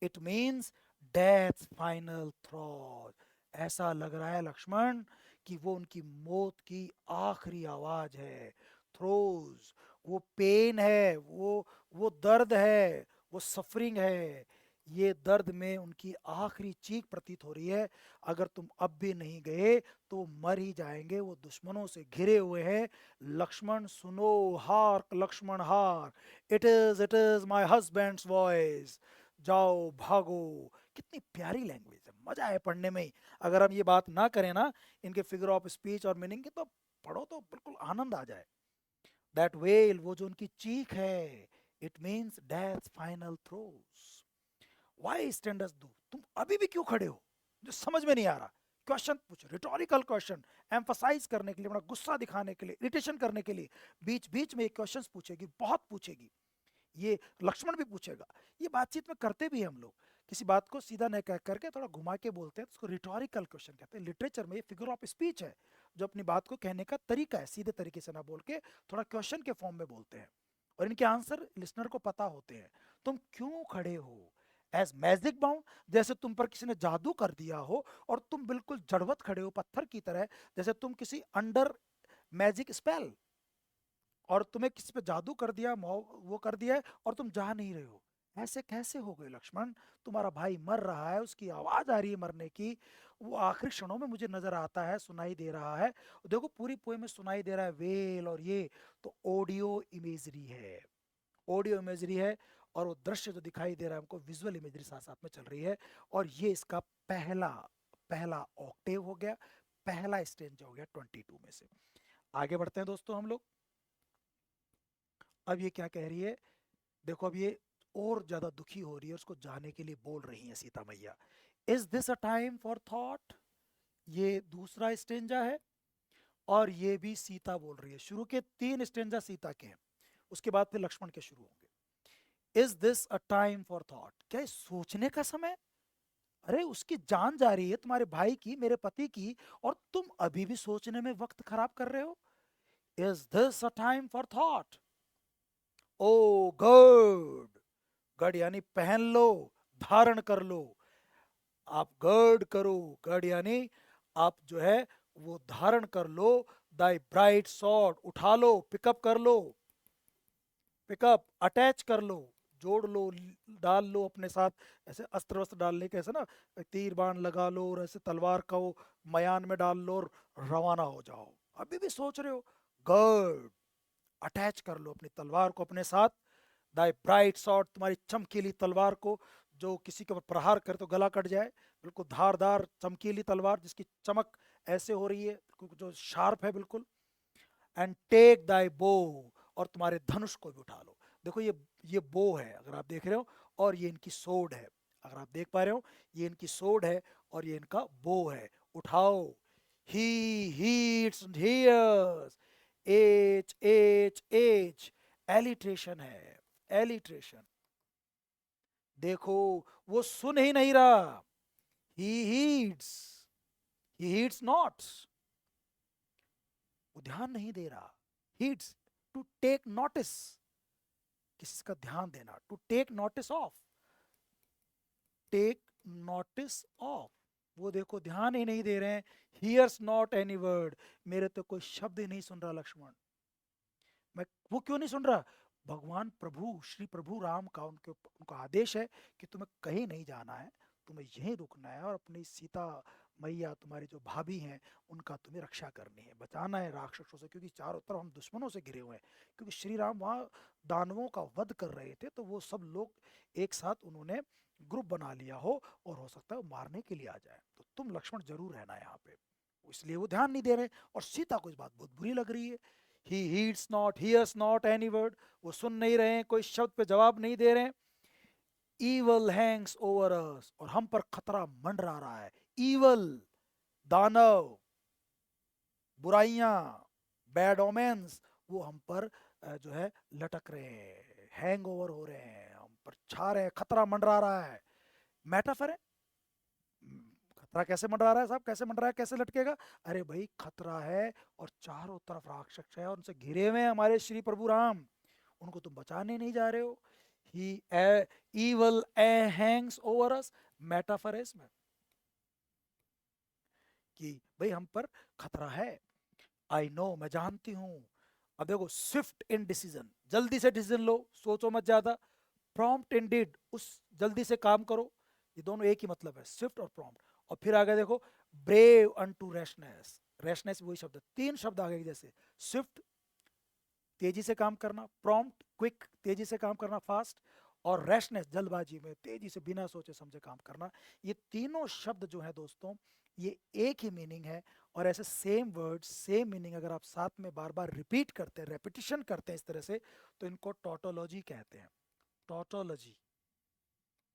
It means death final throe. ऐसा लग रहा है लक्ष्मण कि वो उनकी मौत की आखिरी आवाज है। थ्रोज, वो पेन है, वो दर्द है, वो सफरिंग है। ये दर्द में उनकी आखिरी चीख प्रतीत हो रही है। अगर तुम अब भी नहीं गए तो मर ही जाएंगे, वो दुश्मनों से घिरे हुए हैं। लक्ष्मण सुनो, hark Lakshman hark, it is my husband's voice, जाओ भागो। कितनी प्यारी लैंग्वेज है, मजा है पढ़ने में ही। अगर हम ये बात ना करें ना इनके फिगर ऑफ स्पीच और मीनिंग की, तो पढ़ो तो बिल्कुल आनंद आ जाए। दैट वेल, वो जो उनकी चीख है, it means death final throes. Why stand us do, तुम अभी भी क्यों खड़े हो, जो समझ में नहीं आ रहा। क्वेश्चन पूछो, रिटोरिकल क्वेश्चन, एम्फसाइज करने के लिए, अपना गुस्सा दिखाने के लिए, इरिटेशन करने के लिए, बीच बीच में क्वेश्चंस पूछेगी, बहुत पूछेगी। ये लक्ष्मण भी पूछेगा। ये बातचीत में करते भी हम लोग, किसी बात को सीधा नहीं कह करके थोड़ा घुमा के बोलते हैं, तो उसको रिटोरिकल क्वेश्चन कहते हैं। लिटरेचर में ये फिगर ऑफ स्पीच है, जो अपनी बात को कहने का तरीका है, सीधे तरीके से ना बोल के थोड़ा क्वेश्चन के फॉर्म में बोलते हैं, और इनके आंसर लिसनर को पता होते हैं। तुम क्यों खड़े हो, एज मैजिक बाउंड, जैसे तुम पर किसी ने जादू कर दिया हो और तुम बिल्कुल जड़वत खड़े हो पत्थर की तरह, जैसे तुम किसी अंडर मैजिक स्पेल, और तुम्हें किसी पे जादू कर दिया, वो कर दिया है, और तुम जा नहीं रहे हो। ऐसे कैसे हो गए लक्ष्मण, तुम्हारा भाई मर रहा है, उसकी आवाज आ रही है मरने की, वो आखिरी क्षणों में मुझे नजर आता है, सुनाई दे रहा है। देखो पूरी पोएम में सुनाई दे रहा है वेल, और ये तो ऑडियो इमेजरी है, ऑडियो इमेजरी है। और वो दृश्य जो दिखाई दे रहा है हमको, विजुअल इमेजरी साथ साथ में चल रही है। और ये इसका पहला पहला ऑक्टेव हो गया, पहला स्टेंजा हो गया 22 में से। आगे बढ़ते हैं दोस्तों हम लोग। अब ये क्या कह रही है, देखो अब ये और ज्यादा दुखी हो रही है, उसको जाने के लिए बोल रही है सीता मैया। Is this a time for thought, ये दूसरा स्टेंजा है, और ये भी सीता बोल रही है। शुरू के 3 स्टेंजा सीता के हैं, उसके बाद फिर लक्ष्मण के शुरू होंगे। Is this a time for thought, क्या ये सोचने का समय? अरे उसकी जान जा रही है तुम्हारे भाई की, मेरे पति की, और तुम अभी भी सोचने में वक्त खराब कर रहे हो। Is this a time for thought, O God, गढ़ यानी पहन लो, धारण कर लो, आप गर्ड करो, गर्ड यानी आप जो है वो धारण कर लो, दाई ब्राइट सॉर्ड, उठा लो, पिकअप कर लो, पिकअप अटैच कर लो, जोड़ लो, डाल लो अपने साथ। ऐसे अस्त्र वस्त्र डालने के ऐसे ना, तीर बाण लगा लो और ऐसे तलवार का वो मयान में डाल लो और रवाना हो जाओ। अभी भी सोच रहे हो? गर्ड, अटैच कर लो अपनी तलवार को अपने साथ, दाई ब्राइट शॉट, तुम्हारी चमकीली तलवार को, जो किसी के ऊपर प्रहार करे तो गला कट जाए, बिल्कुल धारदार चमकीली तलवार जिसकी चमक ऐसे हो रही है, जो शार्प है बिल्कुल। एंड टेक दाई बो, और तुम्हारे धनुष को भी उठा लो। देखो ये बो है अगर आप देख रहे हो, और ये इनकी सोड है अगर आप देख पा रहे हो, ये इनकी सोड है और ये इनका बो है। उठाओ। He heeds hears, H H H, alliteration है, एलिट्रेशन। देखो वो सुन ही नहीं रहा, he heeds, he heeds not, वो ध्यान नहीं दे रहा। हीड्स, टू टेक नोटिस, किसी का ध्यान देना, to take notice of, take notice of, वो देखो ध्यान ही नहीं दे रहे हैं। हियर्स नॉट एनी वर्ड, मेरे तो कोई शब्द ही नहीं सुन रहा लक्ष्मण। मैं, वो क्यों नहीं सुन रहा? भगवान प्रभु श्री प्रभु राम का उनका आदेश है कि तुम्हें कहीं नहीं जाना है, तुम्हें यहीं रुकना है और अपनी सीता मैया तुम्हारी जो भाभी हैं उनका तुम्हें रक्षा करनी है, बचाना है राक्षसों से, क्योंकि चारों तरफ हम दुश्मनों से घिरे हुए हैं। क्योंकि श्री राम वहाँ दानवों का वध कर रहे थे, तो वो सब लोग एक साथ उन्होंने ग्रुप बना लिया हो और हो सकता है वो मारने के लिए आ जाए, तो तुम लक्ष्मण जरूर रहना यहाँ पे। इसलिए वो ध्यान नहीं दे रहे, और सीता को इस बात बहुत बुरी लग रही है। He heeds not, hears not any word, वो सुन नहीं रहे हैं, कोई शब्द पे जवाब नहीं दे रहे हैं। ईवल हैंग्स ओवर अस, और हम पर खतरा मंडरा रहा है। ईवल, दानव, बुराइयां, बैड ओमेंस, वो हम पर जो है लटक रहे हैं, हैंग ओवर हो रहे हैं, हम पर छा रहे हैं, खतरा मंडरा रहा है। मेटाफर है। खतरा कैसे मंडरा रहा है साहब, कैसे मंडरा है, कैसे लटकेगा? अरे भाई खतरा है, और चारों तरफ राक्षस है, और उनसे घिरे हुए हैं हमारे श्री प्रभु राम, उनको तुम बचाने नहीं जा रहे हो। ही evil Hanks over us, metaphor है इसमें कि भाई हम पर खतरा है। आई नो, मैं जानती हूं। अब देखो, स्विफ्ट इन डिसीजन, जल्दी से डिसीजन लो, सोचो मत ज्यादा। प्रॉम्प्ट इन डिड, उस जल्दी से काम करो। ये दोनों एक ही मतलब है, स्विफ्ट और प्रॉम्प्ट। और फिर आगे देखो, ब्रेव अनटू रैशनेस, रैशनेस वही शब्द, 3 शब्द आगे जैसे। स्विफ्ट, तेजी से काम करना, प्रॉम्प्ट क्विक, तेजी से काम करना, फास्ट, और रैशनेस, जल्दबाजी में तेजी से बिना सोचे समझे काम करना। ये तीनों शब्द जो है दोस्तों, ये एक ही मीनिंग है। और ऐसे सेम वर्ड सेम मीनिंग अगर आप साथ में बार बार रिपीट करते हैं, रेपिटिशन करते हैं इस तरह से, तो इनको टॉटोलॉजी कहते हैं। टॉटोलॉजी,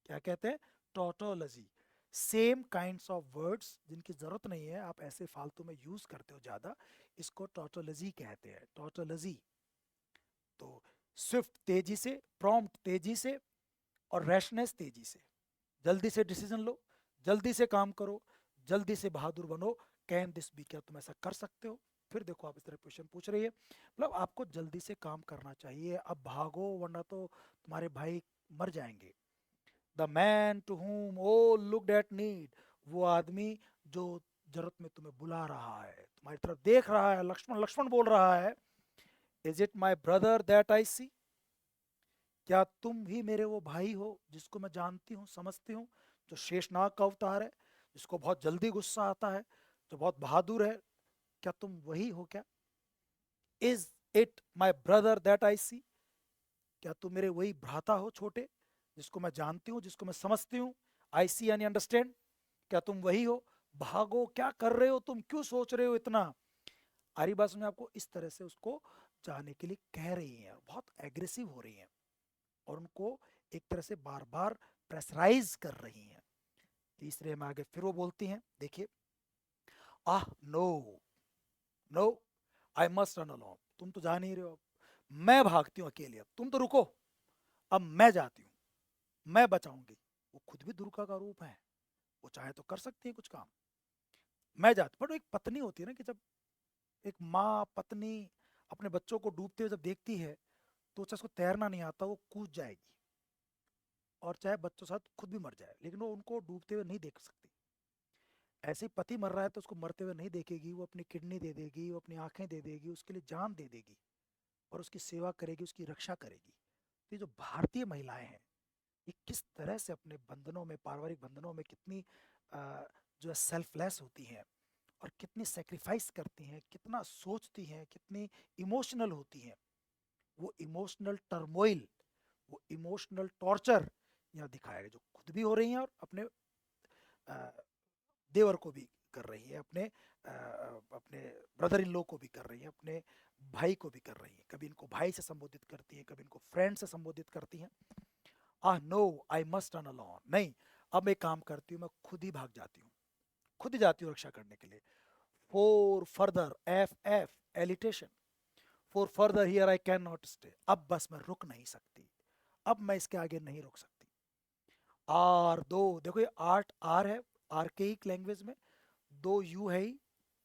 क्या कहते हैं? Tautology. Same kinds of words जिनकी जरूरत नहीं है, आप ऐसे फालतू में यूज करते हो ज्यादा, इसको टॉटोलॉजी कहते हैं, टॉटोलॉजी। तो स्विफ्ट तेजी से, प्रॉम्प्ट तेजी से, और रैशनेस तेजी से। जल्दी से डिसीजन लो, जल्दी से काम करो, जल्दी से बहादुर बनो। कैन दिस बी, क्या तुम ऐसा कर सकते हो? फिर देखो आप इस तरह क्वेश्चन पूछ रही है, मतलब आपको जल्दी से काम करना चाहिए, अब भागो वरना तो तुम्हारे भाई मर जाएंगे। The man to whom all looked at need, वो आदमी जो जरूरत में तुम्हें बुला रहा है, तुम्हारी तरफ देख रहा है, लक्ष्मण लक्ष्मण बोल रहा है। Is it my brother that I see, क्या तुम ही मेरे वो भाई हो जिसको मैं जानती हूँ, समझती हूँ, जो शेषनाग का अवतार है, जिसको बहुत जल्दी गुस्सा आता है, जो बहुत बहादुर है? क्या तुम वही हो क्या? Is it my brother that I see, क्या तुम मेरे वही भ्राता हो छोटे, जिसको मैं जानती हूँ, जिसको मैं समझती हूँ? आई सी यानी अंडरस्टैंड, क्या तुम वही हो? भागो, क्या कर रहे हो तुम, क्यों सोच रहे हो इतना। आ रही बात समझ में आपको? इस तरह से उसको जाने के लिए कह रही हैं, बहुत एग्रेसिव हो रही हैं और उनको एक तरह से बार बार प्रेशराइज कर रही हैं। तीसरे में आगे फिर वो बोलती हैं, देखिए, ah no, no, I must run alone, तुम तो जा नहीं रहे हो, अब मैं भागती हूँ अकेले, अब तुम तो रुको, अब मैं जाती हूँ, मैं बचाऊंगी। वो खुद भी दुर्गा का रूप है, वो चाहे तो कर सकती है कुछ काम। मैं जाती, पर एक पत्नी होती है ना, कि जब एक माँ पत्नी अपने बच्चों को डूबते हुए जब देखती है, तो चाहे उसको तैरना नहीं आता, वो कूद जाएगी और चाहे बच्चों साथ खुद भी मर जाए, लेकिन वो उनको डूबते हुए नहीं देख सकती। ऐसे ही पति मर रहा है तो उसको मरते हुए नहीं देखेगी, वो अपनी किडनी दे देगी, वो अपनी आंखें दे देगी, उसके लिए जान दे देगी और उसकी सेवा करेगी, उसकी रक्षा करेगी। तो ये जो भारतीय महिलाएं हैं, ये किस तरह से अपने बंधनों में, पारिवारिक बंधनों में कितनी जो है सेल्फलेस होती हैं और कितनी सेक्रीफाइस करती हैं, कितना सोचती हैं, कितनी इमोशनल होती हैं। वो इमोशनल टर्मोइल, वो इमोशनल टॉर्चर यहाँ दिखाया गया, जो खुद भी हो रही हैं और अपने देवर को भी कर रही है, अपने ब्रदर इन लॉ को भी कर रही है, अपने भाई को भी कर रही है। कभी इनको भाई से संबोधित करती हैं, कभी इनको फ्रेंड से संबोधित करती हैं। Ah no, I must run alone, नहीं, अब मैं काम करती हूँ, मैं खुद ही भाग जाती हूँ, खुद ही जाती हूँ रक्षा करने के लिए। For further, F F, alliteration, for further here I can not stay, अब बस मैं रुक नहीं सकती, अब मैं इसके आगे नहीं रुक सकती। आर दो, देखो ये आर्ट आर है, आर्केइक लैंग्वेज में दो यू है ही,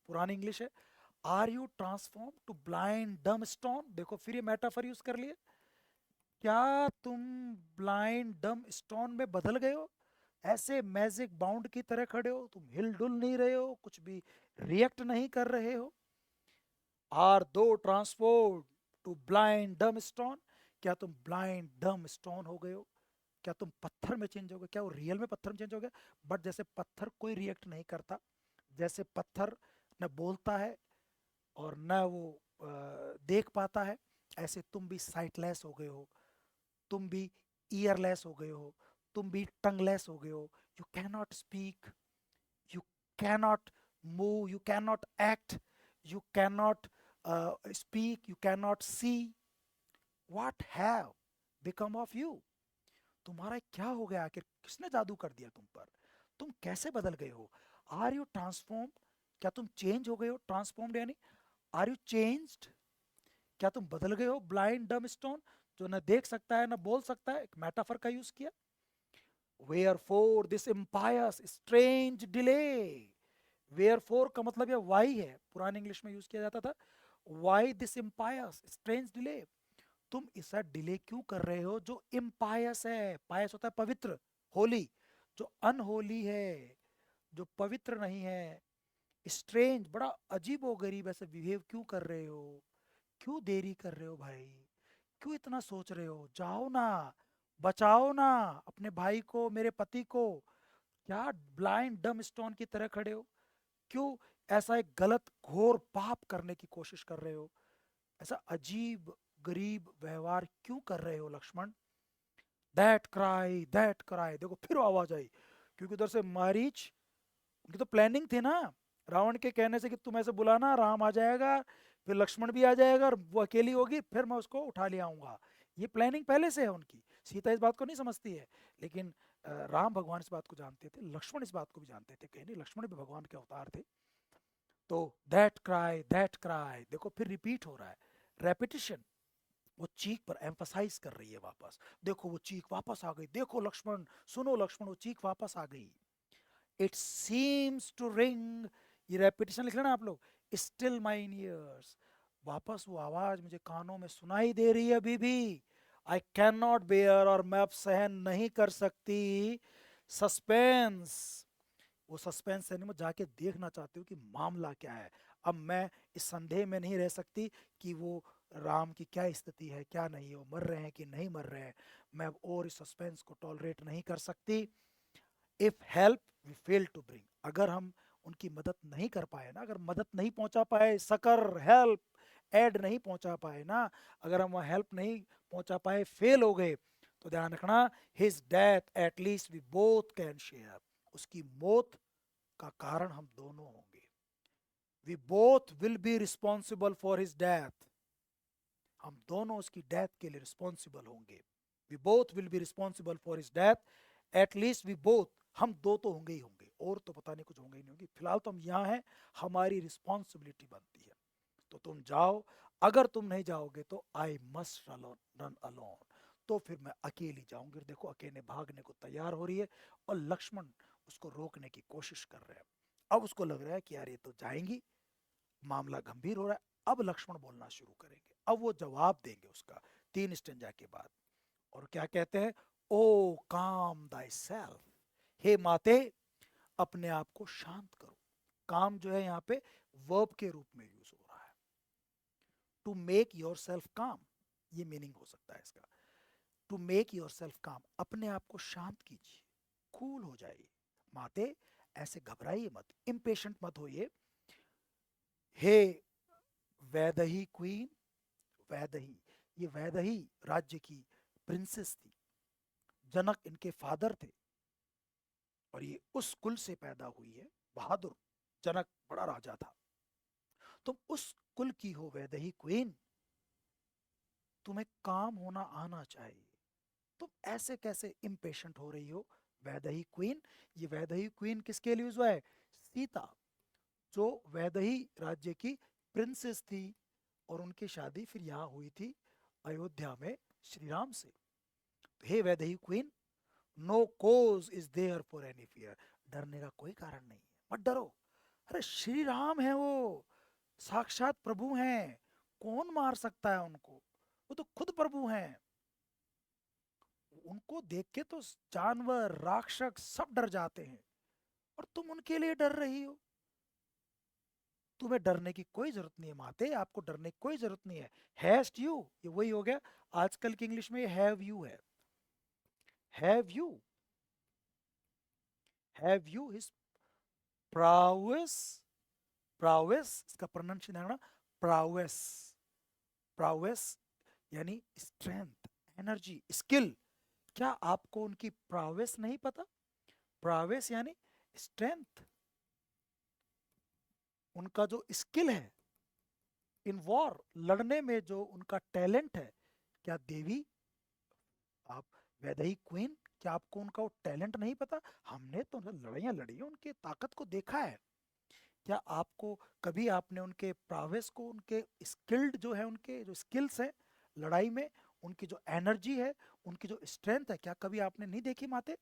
पुरानी इंग्लिश है। Are you transform to blind dumb stone, देखो फिर ये मेटाफर यूज कर लिए, क्या तुम ब्लाइंड डम स्टोन में बदल गए हो, ऐसे मैजिक बाउंड की तरह खड़े हो, तुम हिल डुल नहीं रहे हो, कुछ भी रिएक्ट नहीं कर रहे हो। आर दो transform to blind dumb stone, क्या तुम ब्लाइंड डम स्टोन हो गए हो, क्या तुम पत्थर में चेंज हो गए, क्या वो रियल में पत्थर में चेंज हो गया। बट जैसे पत्थर कोई रिएक्ट नहीं करता, जैसे पत्थर न बोलता है और न वो देख पाता है, ऐसे तुम भी साइटलेस हो गए हो, तुम भी ईयरलेस हो गए हो, तुम भी टंगलेस हो गए हो। You can not speak, you can not move, you can not act, you can not speak, you can not see. What have become of you, तुम्हारा क्या हो गया आखिर, किसने जादू कर दिया तुम पर, तुम कैसे बदल गए हो। आर यू ट्रांसफॉर्म, क्या तुम चेंज हो गए हो, ट्रांसफॉर्म्ड यानी आर यू चेंज्ड, क्या तुम बदल गए हो। ब्लाइंड डम स्टोन, जो न देख सकता है न बोल सकता है, एक मेटाफर का यूज किया। Wherefore this impious strange delay, wherefore का मतलब ये वाई है, पुरानी इंग्लिश में यूज किया जाता था। Why this impious strange delay, तुम ऐसा डिले क्यों कर रहे हो जो इम्पायस है, पायस होता है पवित्र, होली, जो अनहोली है, जो पवित्र नहीं है। स्ट्रेंज, बड़ा अजीबो गरीब ऐसे बिहेव क्यों कर रहे हो, क्यों देरी कर रहे हो भाई, क्यों इतना सोच रहे हो, जाओ ना, बचाओ ना अपने भाई को, मेरे पति को। क्या ब्लाइंड डम स्टोन की तरह खड़े हो, क्यों ऐसा एक गलत घोर पाप करने की कोशिश कर रहे हो, ऐसा अजीब गरीब व्यवहार क्यों कर रहे हो Lakshman. That cry, that cry, देखो फिर आवाज आई, क्योंकि उधर से मारीच, उनकी तो प्लानिंग थी ना, रावण के कहने से कि तुम ऐसे बुलाना, राम आ जाएगा, फिर लक्ष्मण भी आ जाएगा और वो अकेली होगी, फिर मैं उसको उठा ले आऊंगा। ये प्लानिंग पहले से है उनकी। सीता इस बात को नहीं समझती है, लेकिन राम भगवान इस बात को जानते थे, लक्ष्मण इस बात को भी जानते थे, कहीं नहीं लक्ष्मण भी भगवान के अवतार थे। तो दैट क्राई, देखो फिर रिपीट हो रहा है, रेपिटिशन, वो चीख पर एम्फसाइज कर रही है वापस, देखो वो चीख वापस आ गई, देखो लक्ष्मण, सुनो लक्ष्मण, वो चीख वापस आ गई। इट सीम्स टू रिंग, ये रेपिटेशन लिख लेना आप लोग, स्टिल माइन ईयर्स, वापस वो आवाज मुझे कानों में सुनाई दे रही है अभी भी। आई कैन नॉट बेयर, और मैं अब सहन नहीं कर सकती सस्पेंस, वो सस्पेंस है, मैं जाके देखना चाहती हूँ कि मामला क्या है। अब मैं इस संदेह में नहीं रह सकती कि वो राम की क्या स्थिति है, क्या नहीं है, वो मर रहे हैं कि नहीं मर रहे हैं। मैं अब और इस सस्पेंस को टॉलरेट नहीं कर सकती। If help we fail to bring, अगर हम उनकी मदद नहीं कर पाए ना, अगर मदद नहीं पहुंचा पाए, सकर हेल्प एड नहीं पहुंचा पाए ना, अगर हम वहाँ हेल्प नहीं पहुंचा पाए, फेल हो गए, तो ध्यान रखना, his death at least we both can share, उसकी मौत का कारण हम दोनों होंगे। We both will be responsible for his death, हम दोनों उसकी डेथ के लिए रिस्पॉन्सिबल होंगे। We both will be responsible for his death, at least we both, हम दो तो होंगे ही होंगे, और तो पता नहीं कुछ होंगे ही नहीं होंगे। फिलहाल तो हम यहाँ हैं, हमारी रिस्पॉन्सिबिलिटी बनती है। तो तुम जाओ, अगर तुम नहीं जाओगे तो आई मस्ट रन अलोन, तो फिर मैं अकेली जाऊंगी। देखो अकेले भागने को तैयार हो रही है और लक्ष्मण उसको रोकने की कोशिश कर रहे हैं। अब उसको लग रहा है कि यार ये तो जाएंगी, मामला गंभीर हो रहा है। अब लक्ष्मण बोलना शुरू करेंगे, अब वो जवाब देंगे उसका 3 स्टेंजा के बाद। और क्या कहते हैं, ओ काम दाई सेल्फ, हे माते अपने आप को शांत करो। काम जो है यहाँ पे वर्ब के रूप में यूज हो रहा है, टू मेक योर सेल्फ काम, ये मीनिंग हो सकता है इसका। टू मेक योर सेल्फ काम, अपने आप को शांत कीजिए, कूल हो जाइए। माते ऐसे घबराइए मत, इम्पेशेंट मत होइए। हे वैदही क्वीन, वैदही, ये वैदही राज्य की प्रिंसेस थी, जनक इनके फादर थे, और ये उस कुल से पैदा हुई है, बहादुर। जनक बड़ा राजा था, तुम उस कुल की हो वैदही क्वीन, तुम्हें काम होना आना चाहिए, तुम ऐसे कैसे इम्पेशेंट हो रही हो वैदही क्वीन। ये वैदही क्वीन किसके लिए यूज हुआ है, सीता, जो वैदही राज्य की प्रिंसेस थी, और उनकी शादी फिर यहाँ हुई थी अयोध्या में श्री राम से। तो हे Vaidehi queen, no cause is there for any fear, डरने का कोई कारण नहीं है, मत डरो। अरे श्री राम है वो, साक्षात प्रभु हैं, कौन मार सकता है उनको, वो तो खुद प्रभु हैं। उनको देख के तो जानवर राक्षस सब डर जाते हैं, और तुम उनके लिए डर रही हो। तुम्हें डरने की कोई जरूरत नहीं है माते, आपको डरने की कोई जरूरत नहीं है। हैस्ट यू, ये वही हो गया, आजकल की इंग्लिश में हैव यू है। Have you, have you his prowess, prowess इसका प्रोनाउंसिएशन है ना, प्राउएस, प्राउएस यानी स्ट्रेंथ, एनर्जी, स्किल। क्या आपको उनकी प्रावेस नहीं पता, प्रावेस यानी स्ट्रेंथ, उनका जो स्किल है इन वॉर, लड़ने में जो उनका टैलेंट है। क्या देवी, आप वैदेही क्वीन, क्या आपको उनका वो टैलेंट नहीं पता, हमने तो लड़ाइयाँ लड़ी है, उनके ताकत को देखा है। क्या आपको कभी आपने उनके प्रावेस को, उनके स्किल्ड जो है, उनके जो स्किल्स है लड़ाई में, उनकी जो एनर्जी है, उनकी जो स्ट्रेंथ है, क्या कभी आपने नहीं देखी माते।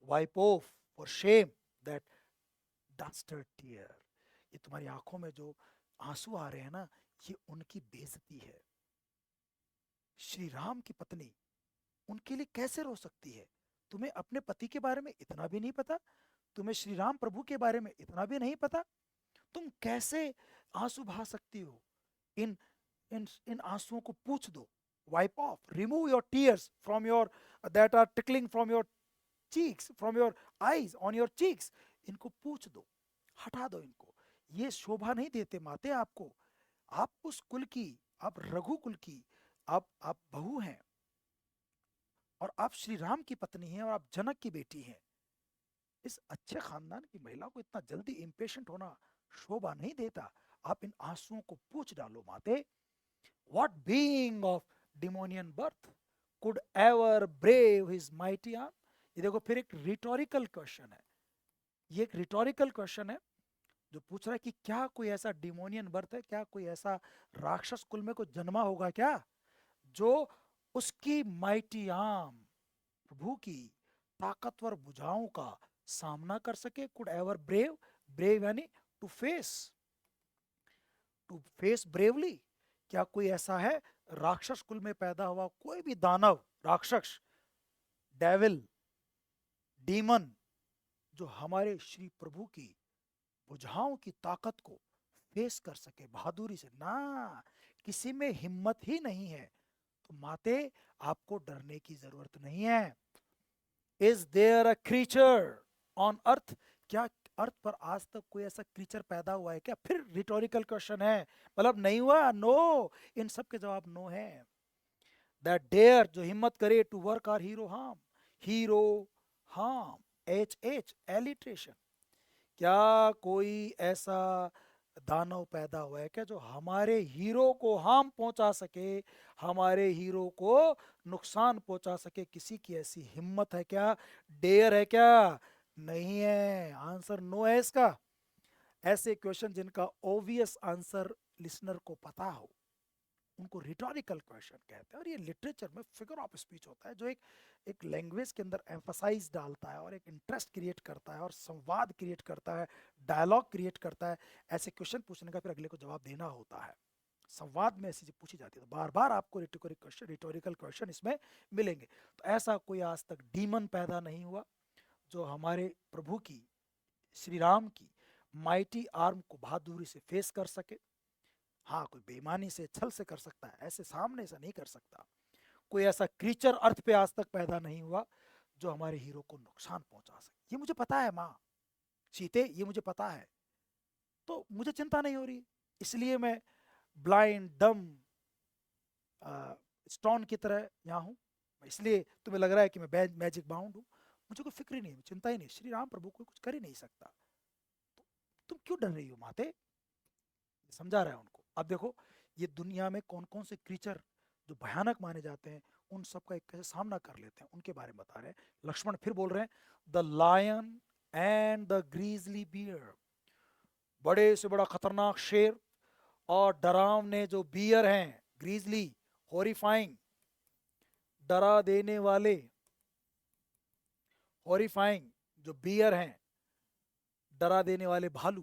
Wipe off for shame that dastard tear, ये तुम्हारी आंखों में जो आंसू आ रहे हैं ना, ये उनकी बेइज्जती है। श्री राम की पत्नी, उनके लिए कैसे रो सकती है। तुम्हें अपने पति के बारे में इतना भी नहीं पता, तुम्हें श्री राम प्रभु के बारे में इतना भी नहीं पता, तुम कैसे आंसू बहा सकती हो। इन इन इन आंसुओं को पूछ दो, wipe off, remove your tears from your, that are tickling from your cheeks, from your eyes on your cheeks, इनको पूछ दो, हटा दो इनको, ये शोभा नहीं देते माते आपको। आप उस कुल की, आप रघु कुल की, आप बहू हैं, और आप श्री राम की पत्नी हैं, और आप जनक की बेटी हैं। इस अच्छे खानदान की महिला को इतना जल्दी इम्पेशेंट होना शोभा नहीं देता। आप इन आंसुओं को पूछ डालो माते। What being of demonian birth could ever brave his mighty arm, ये देखो फिर एक रिटोरिकल क्वेश्चन है, ये एक रिटोरिकल क्वेश्चन है जो पूछ रहा है कि क्या कोई ऐसा डिमोनियन बर्थ है, क्या कोई ऐसा राक्षस कुल में कोई जन्मा होगा क्या, जो उसकी माइटी आर्म, प्रभु की ताकतवर भुजाओं का सामना कर सके। कुड एवर ब्रेव, ब्रेव यानी to face, to face bravely, क्या कोई ऐसा है राक्षस कुल में पैदा हुआ कोई भी दानव, राक्षस, डेविल, डीमन, जो हमारे श्री प्रभु की भुजाओं की ताकत को फेस कर सके बहादुरी से ना, किसी में हिम्मत ही नहीं है। तो माते आपको डरने की जरूरत नहीं है। Is there a creature on earth, क्या अर्थ पर आज तक कोई ऐसा क्रीचर पैदा हुआ है क्या, फिर रिटोरिकल क्वेश्चन है, मतलब नहीं हुआ, नो, इन सब के जवाब नो है। दैट डेयर, जो हिम्मत करे, to work our hero harm, hero harm, H H alliteration, क्या कोई ऐसा दानव पैदा हुआ है क्या जो हमारे हीरो को हार्म पहुंचा सके, हमारे हीरो को नुकसान पहुंचा सके? किसी की ऐसी हिम्मत है क्या? डेयर है क्या? नहीं है। आंसर नो है इसका। ऐसे क्वेश्चन जिनका ऑब्वियस आंसर लिसनर को पता हो उनको रिटोरिकल क्वेश्चन कहते हैं। और ये लिटरेचर में फिगर ऑफ स्पीच होता है जो एक लैंग्वेज के अंदर एम्फसाइज डालता है और एक इंटरेस्ट क्रिएट करता है और संवाद क्रिएट करता है, डायलॉग क्रिएट करता है। ऐसे क्वेश्चन पूछने का फिर अगले को जवाब देना होता है। संवाद में ऐसी चीज पूछी जाती है तो बार बार आपको रिटोरिकल क्वेश्चन इसमें मिलेंगे। तो ऐसा कोई आज तक डीमन पैदा नहीं हुआ जो हमारे प्रभु की, श्री राम की माइटी आर्म को बहादुरी से फेस कर सके। हाँ, कोई बेईमानी से, छल से कर सकता है, ऐसे सामने से नहीं कर सकता। कोई ऐसा क्रीचर अर्थ पे आज तक पैदा नहीं हुआ जो हमारे हीरो को नुकसान पहुंचा सके। ये मुझे पता है माँ सीते, ये मुझे पता है, तो मुझे चिंता नहीं हो रही। इसलिए मैं ब्लाइंड, डम, स्टोन की तरह यहाँ हूँ। इसलिए तुम्हें लग रहा है कि मैं मैजिक बाउंड हूँ। मुझे कोई फिक्र ही नहीं, चिंता ही नहीं। श्री राम प्रभु कोई कुछ कर ही नहीं सकता, तो तुम क्यों डर रही हो माते? समझा रहा है उनको। अब देखो, ये दुनिया में कौन कौन से क्रीचर जो भयानक माने जाते हैं उन सब का एक कैसे सामना कर लेते हैं उनके बारे में बता रहे हैं। लक्ष्मण फिर बोल रहे हैं, the lion and the grizzly bear. बड़े से बड़ा खतरनाक शेर और डरावने जो बियर हैं, ग्रीजली, हॉरिफाइंग, डरा देने वाले, हॉरिफाइंग जो बियर हैं, डरा देने वाले भालू,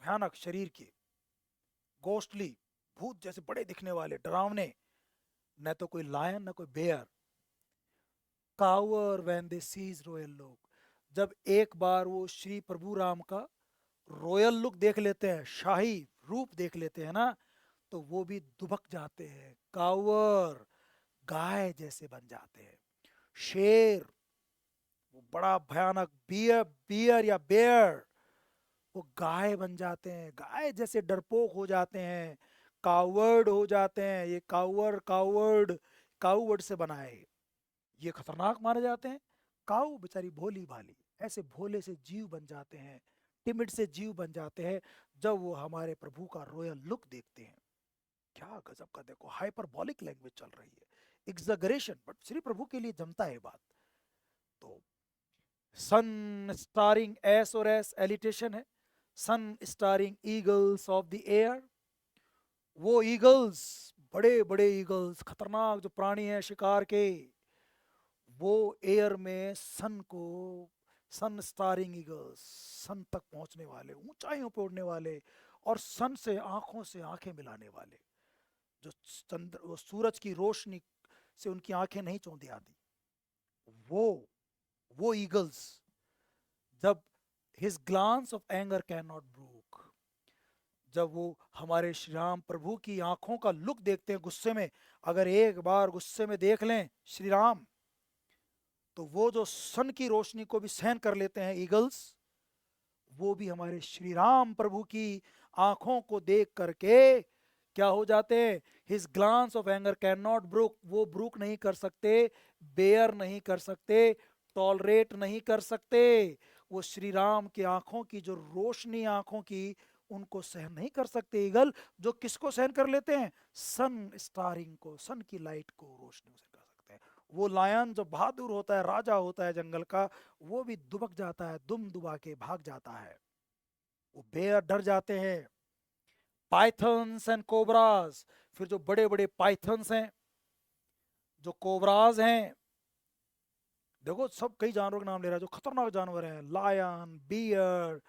भयानक शरीर के, गोस्टली, भूत जैसे बड़े दिखने वाले, डरावने, न तो कोई लायन न कोई bear. Cower when they sees royal look. जब एक बार वो श्री प्रभु राम का रॉयल लुक देख लेते हैं, शाही रूप देख लेते हैं ना, तो वो भी दुबक जाते हैं। कावर, गाय जैसे बन जाते हैं। शेर, वो बड़ा भयानक, बियर, बियर या बेयर, वो गाय बन जाते हैं, गाय जैसे डरपोक हो जाते हैं, कावर्ड हो जाते हैं। ये कावर, कावर्ड, कावर्ड से बना है, ये खतरनाक माने जाते हैं। काऊ बेचारी भोली भाली, ऐसे भोले से जीव बन जाते हैं, टिमिड से जीव बन जाते हैं जब वो हमारे प्रभु का रॉयल लुक देखते हैं। क्या गजब का, देखो हाइपरबॉलिक लैंग्वेज चल रही है, एग्जैगरेशन, बट श्री प्रभु के लिए जमता है बात। तो सन स्टारिंग एस, और एस एलिटेशन है, sun staring eagles of the air. वो ईगल्स, बड़े बड़े ईगल्स, खतरनाक जो प्राणी हैं शिकार के, वो एयर में सन को, सन स्टारिंग ईगल्स, सन तक पहुंचने वाले, ऊंचाइयों पे उड़ने वाले और सन से आंखों से आंखें मिलाने वाले, जो चंद्र, वो सूरज की रोशनी से उनकी आंखें नहीं चौंधी आती, वो वो ईगल्स, जब his glance of anger can not broke, जब वो हमारे श्री राम प्रभु की आंखों का लुक देखते हैं गुस्से में, अगर एक बार गुस्से में देख लें श्री राम, तो वो जो सन की रोशनी को भी सहन कर लेते हैं ईगल्स, वो भी हमारे श्री राम प्रभु की आंखों को देख करके क्या हो जाते हैं? His glance of anger can not brook, वो ब्रूक नहीं कर सकते, बेयर नहीं कर सकते, टॉलरेट नहीं कर सकते। वो श्री राम की आंखों की जो रोशनी, आंखों की, उनको सहन नहीं कर सकते ईगल। जो किसको सहन कर लेते हैं? सन स्टारिंग को, सन की लाइट को, रोशनी को सहन कर सकते हैं। वो लायन जो बहादुर होता है, राजा होता है जंगल का, वो भी दुबक जाता है, दुम दुबा के भाग जाता है। वो बेयर डर जाते हैं। पाइथन्स एंड कोबराज, फिर जो बड़े बड़े पाइथन्स हैं, जो कोबराज हैं, देखो सब कई जानवरों के नाम ले रहा है जो खतरनाक जानवर हैं, lion, bear,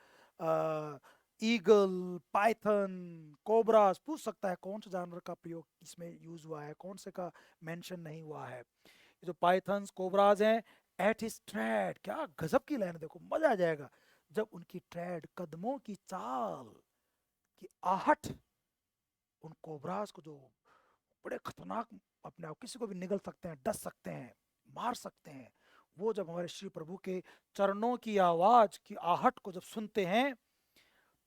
eagle, python, cobras. पूछ सकता है कौन सा जानवर का प्रयोग इसमें यूज हुआ है, कौन से का मेंशन नहीं हुआ है। ये जो पाइथन्स, कोबराज हैं, एट हिज ट्रेड, क्या गजब की लाइन है, देखो मजा आ जाएगा। जब उनकी ट्रेड, कदमों की चाल की आहट, उन कोबराज को जो बड़े खतरनाक, अपने आप किसी को भी निगल सकते हैं, डस सकते हैं, मार सकते हैं, वो जब हमारे श्री प्रभु के चरणों की आवाज की आहट को जब सुनते हैं,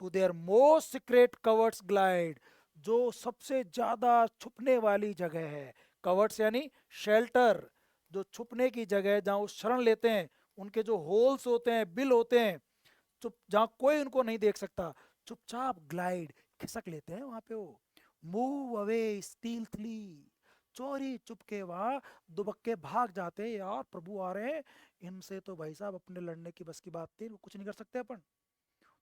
to their most secret coverts glide, जो सबसे ज्यादा छुपने वाली जगह है, कवर्ट्स यानी शेल्टर, जो छुपने की जगह जहां वो शरण लेते हैं, उनके जो होल्स होते हैं, बिल होते हैं, चुप, जहां कोई उनको नहीं देख सकता, चुपचाप ग्लाइड खिसक लेते हैं वहां पे वो, मूव अवे स्टील्थली, चोरी चुपके वहां दुबक के भाग जाते हैं। यार प्रभु आ रहे हैं, इनसे तो भाई साहब अपने लड़ने की बस की बात थी, वो कुछ नहीं कर सकते अपन।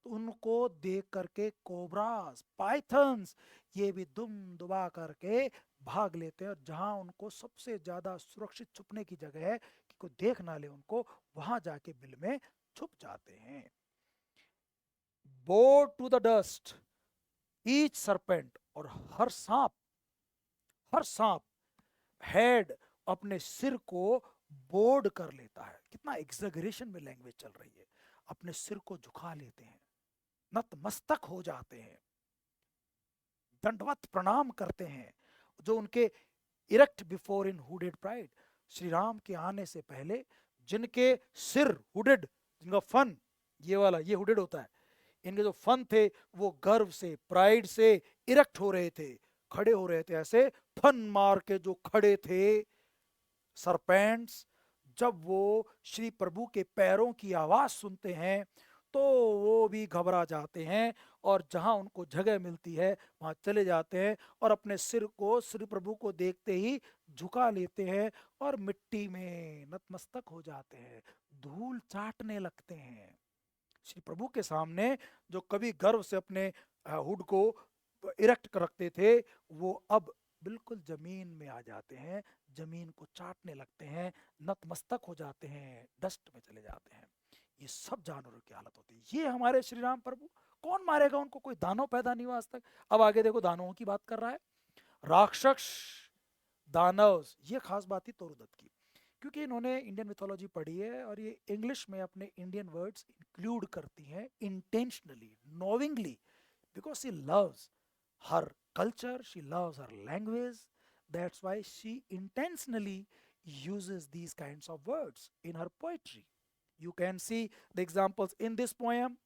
तो उनको देख करके कोबरास, पाइथन्स, ये भी दुम दुबा करके भाग लेते हैं, और जहां उनको सबसे ज्यादा सुरक्षित छुपने की जगह है कि कोई देख ना ले उनको, वहां जाके बिल में छुप जाते हैं। Bore to the dust each serpent, और हर सांप हेड, अपने सिर को बोर्ड कर लेता है। कितना एग्जैगरेशन में लैंग्वेज चल रही है। अपने सिर को झुका लेते हैं, नतमस्तक हो जाते हैं, दंडवत प्रणाम करते हैं, जो उनके erect before in hooded pride, Shri Ram के आने से पहले जिनके सिर हुडेड, जिनका फन ये वाला, ये हुडेड होता है, इनके जो फन थे वो गर्व से, प्राइड से इरेक्ट हो रहे थे, खड़े हो रहे थे, ऐसे फन मार के जो खड़े थे सरपेंट्स, जब वो श्री प्रभु के पैरों की आवाज सुनते हैं तो वो भी घबरा जाते हैं, और जहां उनको जगह मिलती है वहां चले जाते हैं, और अपने सिर को श्री प्रभु को देखते ही झुका लेते हैं, और मिट्टी में नतमस्तक हो जाते हैं, धूल चाटने लगते हैं। श्री प्रभु के सामने जो कभी गर्व से अपने हुड को इरेक्ट कर रखते थे, वो अब बिल्कुल जमीन में आ जाते हैं, जमीन को चाटने लगते हैं, नतमस्तक हो जाते हैं, डस्ट में चले जाते हैं। ये सब जानवरों की हालत होती है। ये हमारे श्री राम प्रभु, कौन मारेगा उनको? कोई दानव पैदा नहीं हुआ आज तक। अब आगे देखो, दानवों की बात कर रहा है, राक्षस, दानव। ये खास बात थी तोरुदत्त की, क्योंकि इन्होंने इंडियन मिथोलॉजी पढ़ी है, और ये इंग्लिश में अपने इंडियन वर्ड्स इंक्लूड करती हैं intentionally, knowingly, because she loves her culture, she loves her language. That's why she intentionally uses these kinds of words in her poetry. You can see the examples in this poem.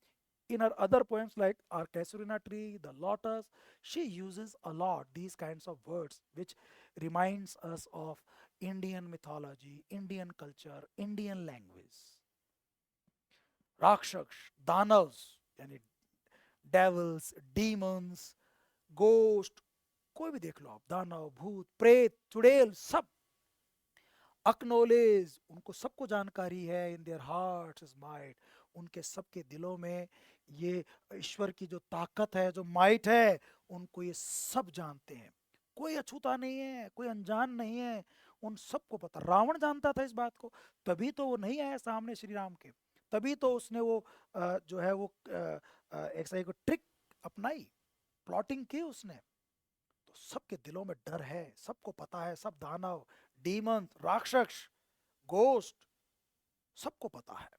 In her other poems like Our Casuarina Tree, The Lotus, she uses a lot these kinds of words which reminds us of Indian mythology, Indian culture, Indian language. Rakshaks, Danavs, यानी dwells, demons, ghost, कोई भी देख लो आप, दानव, भूत, प्रेत, चुड़ैल, सब अक्नोलेज, उनको सबको जानकारी है, in their hearts is might, उनके सबके दिलों में ये ईश्वर की जो ताकत है, जो माइट है, उनको ये सब जानते हैं। कोई अछूता नहीं है, कोई अनजान नहीं है, उन सबको पता। रावण जानता था इस बात को, तभी तो वो नहीं आया सामने श्री राम के, तभी तो उसने वो जो है वो एक सही को ट्रिक अपनाई, प्लॉटिंग की उसने। तो सबके दिलों में डर है, सबको पता है, सब दानव, डीमन, राक्षस, गोस्ट, सबको पता है।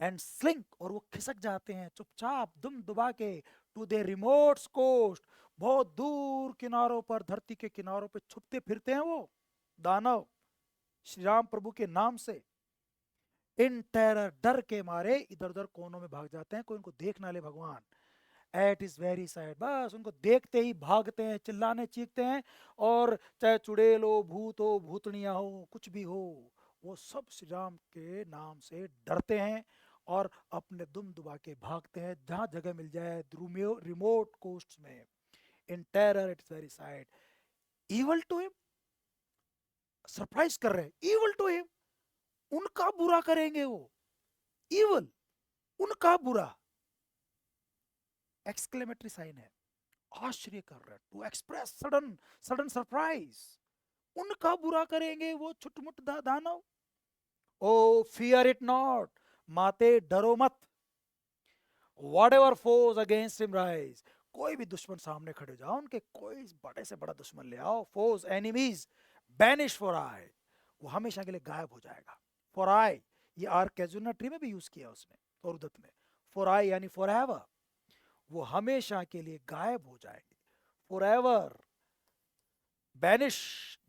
एंड स्लिंक, और वो खिसक जाते हैं चुपचाप, दुम दुबा के, टू दे रिमोट कोस्ट, बहुत दूर किनारों पर, धरती के किनारों पे छुपते फिरते हैं वो दानव, श्री राम प्रभु के नाम से। इन टेरर, डर के मारे इधर उधर कोनों में भाग जाते हैं, कोई उनको देख ना ले भगवान। एट इज वेरी सैड, बस उनको देखते ही भागते हैं, चिल्लाने चीखते हैं, और चाहे चुड़ैल हो, भूत हो, भूतनिया हो, कुछ भी हो, वो सब श्री राम के नाम से डरते हैं, और अपने दुम दुबा के भागते हैं जहां जगह मिल जाए, रिमोट कोस्ट में। In terror it's very sad, evil to him, surprise कर रहे हैं, इवल टू हिम, उनका बुरा करेंगे वो, इवल, उनका बुरा, एक्सक्लेमेटरी साइन है, आश्चर्य कर रहा है, to express sudden, sudden surprise, उनका बुरा करेंगे वो छुटमुट दानव। ओ फियर इट नॉट, माते डरो मत, whatever foes against him rise, कोई भी दुश्मन सामने खड़े जाओ उनके, कोई बड़े से बड़ा दुश्मन ले आओ, फोज, एनिमीज, बैनिश फॉर आई, वो हमेशा के लिए गायब हो जाएगा। फॉर आई, ये आर कैजुना ट्री में भी यूज किया उसने, तोरुदत्त ने, फॉर आई यानी फॉर एवर, वो हमेशा के लिए गायब हो जाएंगे, फॉर एवर। बैनिश,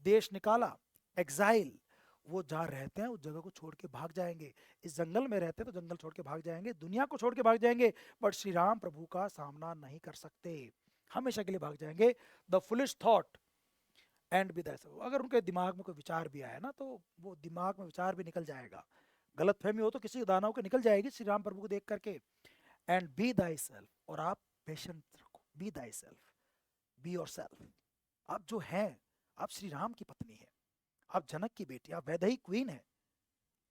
देश निकाला, एग्जाइल, वो जहाँ रहते हैं उस जगह को छोड़ के भाग जाएंगे। इस जंगल में रहते हैं तो जंगल छोड़ के भाग जाएंगे, दुनिया को छोड़ के भाग जाएंगे, बट श्री राम प्रभु का सामना नहीं कर सकते, हमेशा के लिए भाग जाएंगे। The foolish thought and with, अगर उनके दिमाग में कोई विचार भी आया ना, तो वो दिमाग में विचार भी निकल जाएगा, गलत फहमी हो तो किसी दानव को निकल जाएगी श्री राम प्रभु को देख करके। एंड बी दाई सेल्फ, और आप पेशेंट रखो, B thy self, be your self. आप जो हैं, आप श्री राम की पत्नी है, आप जनक की बेटी, आप वैदेही क्वीन है।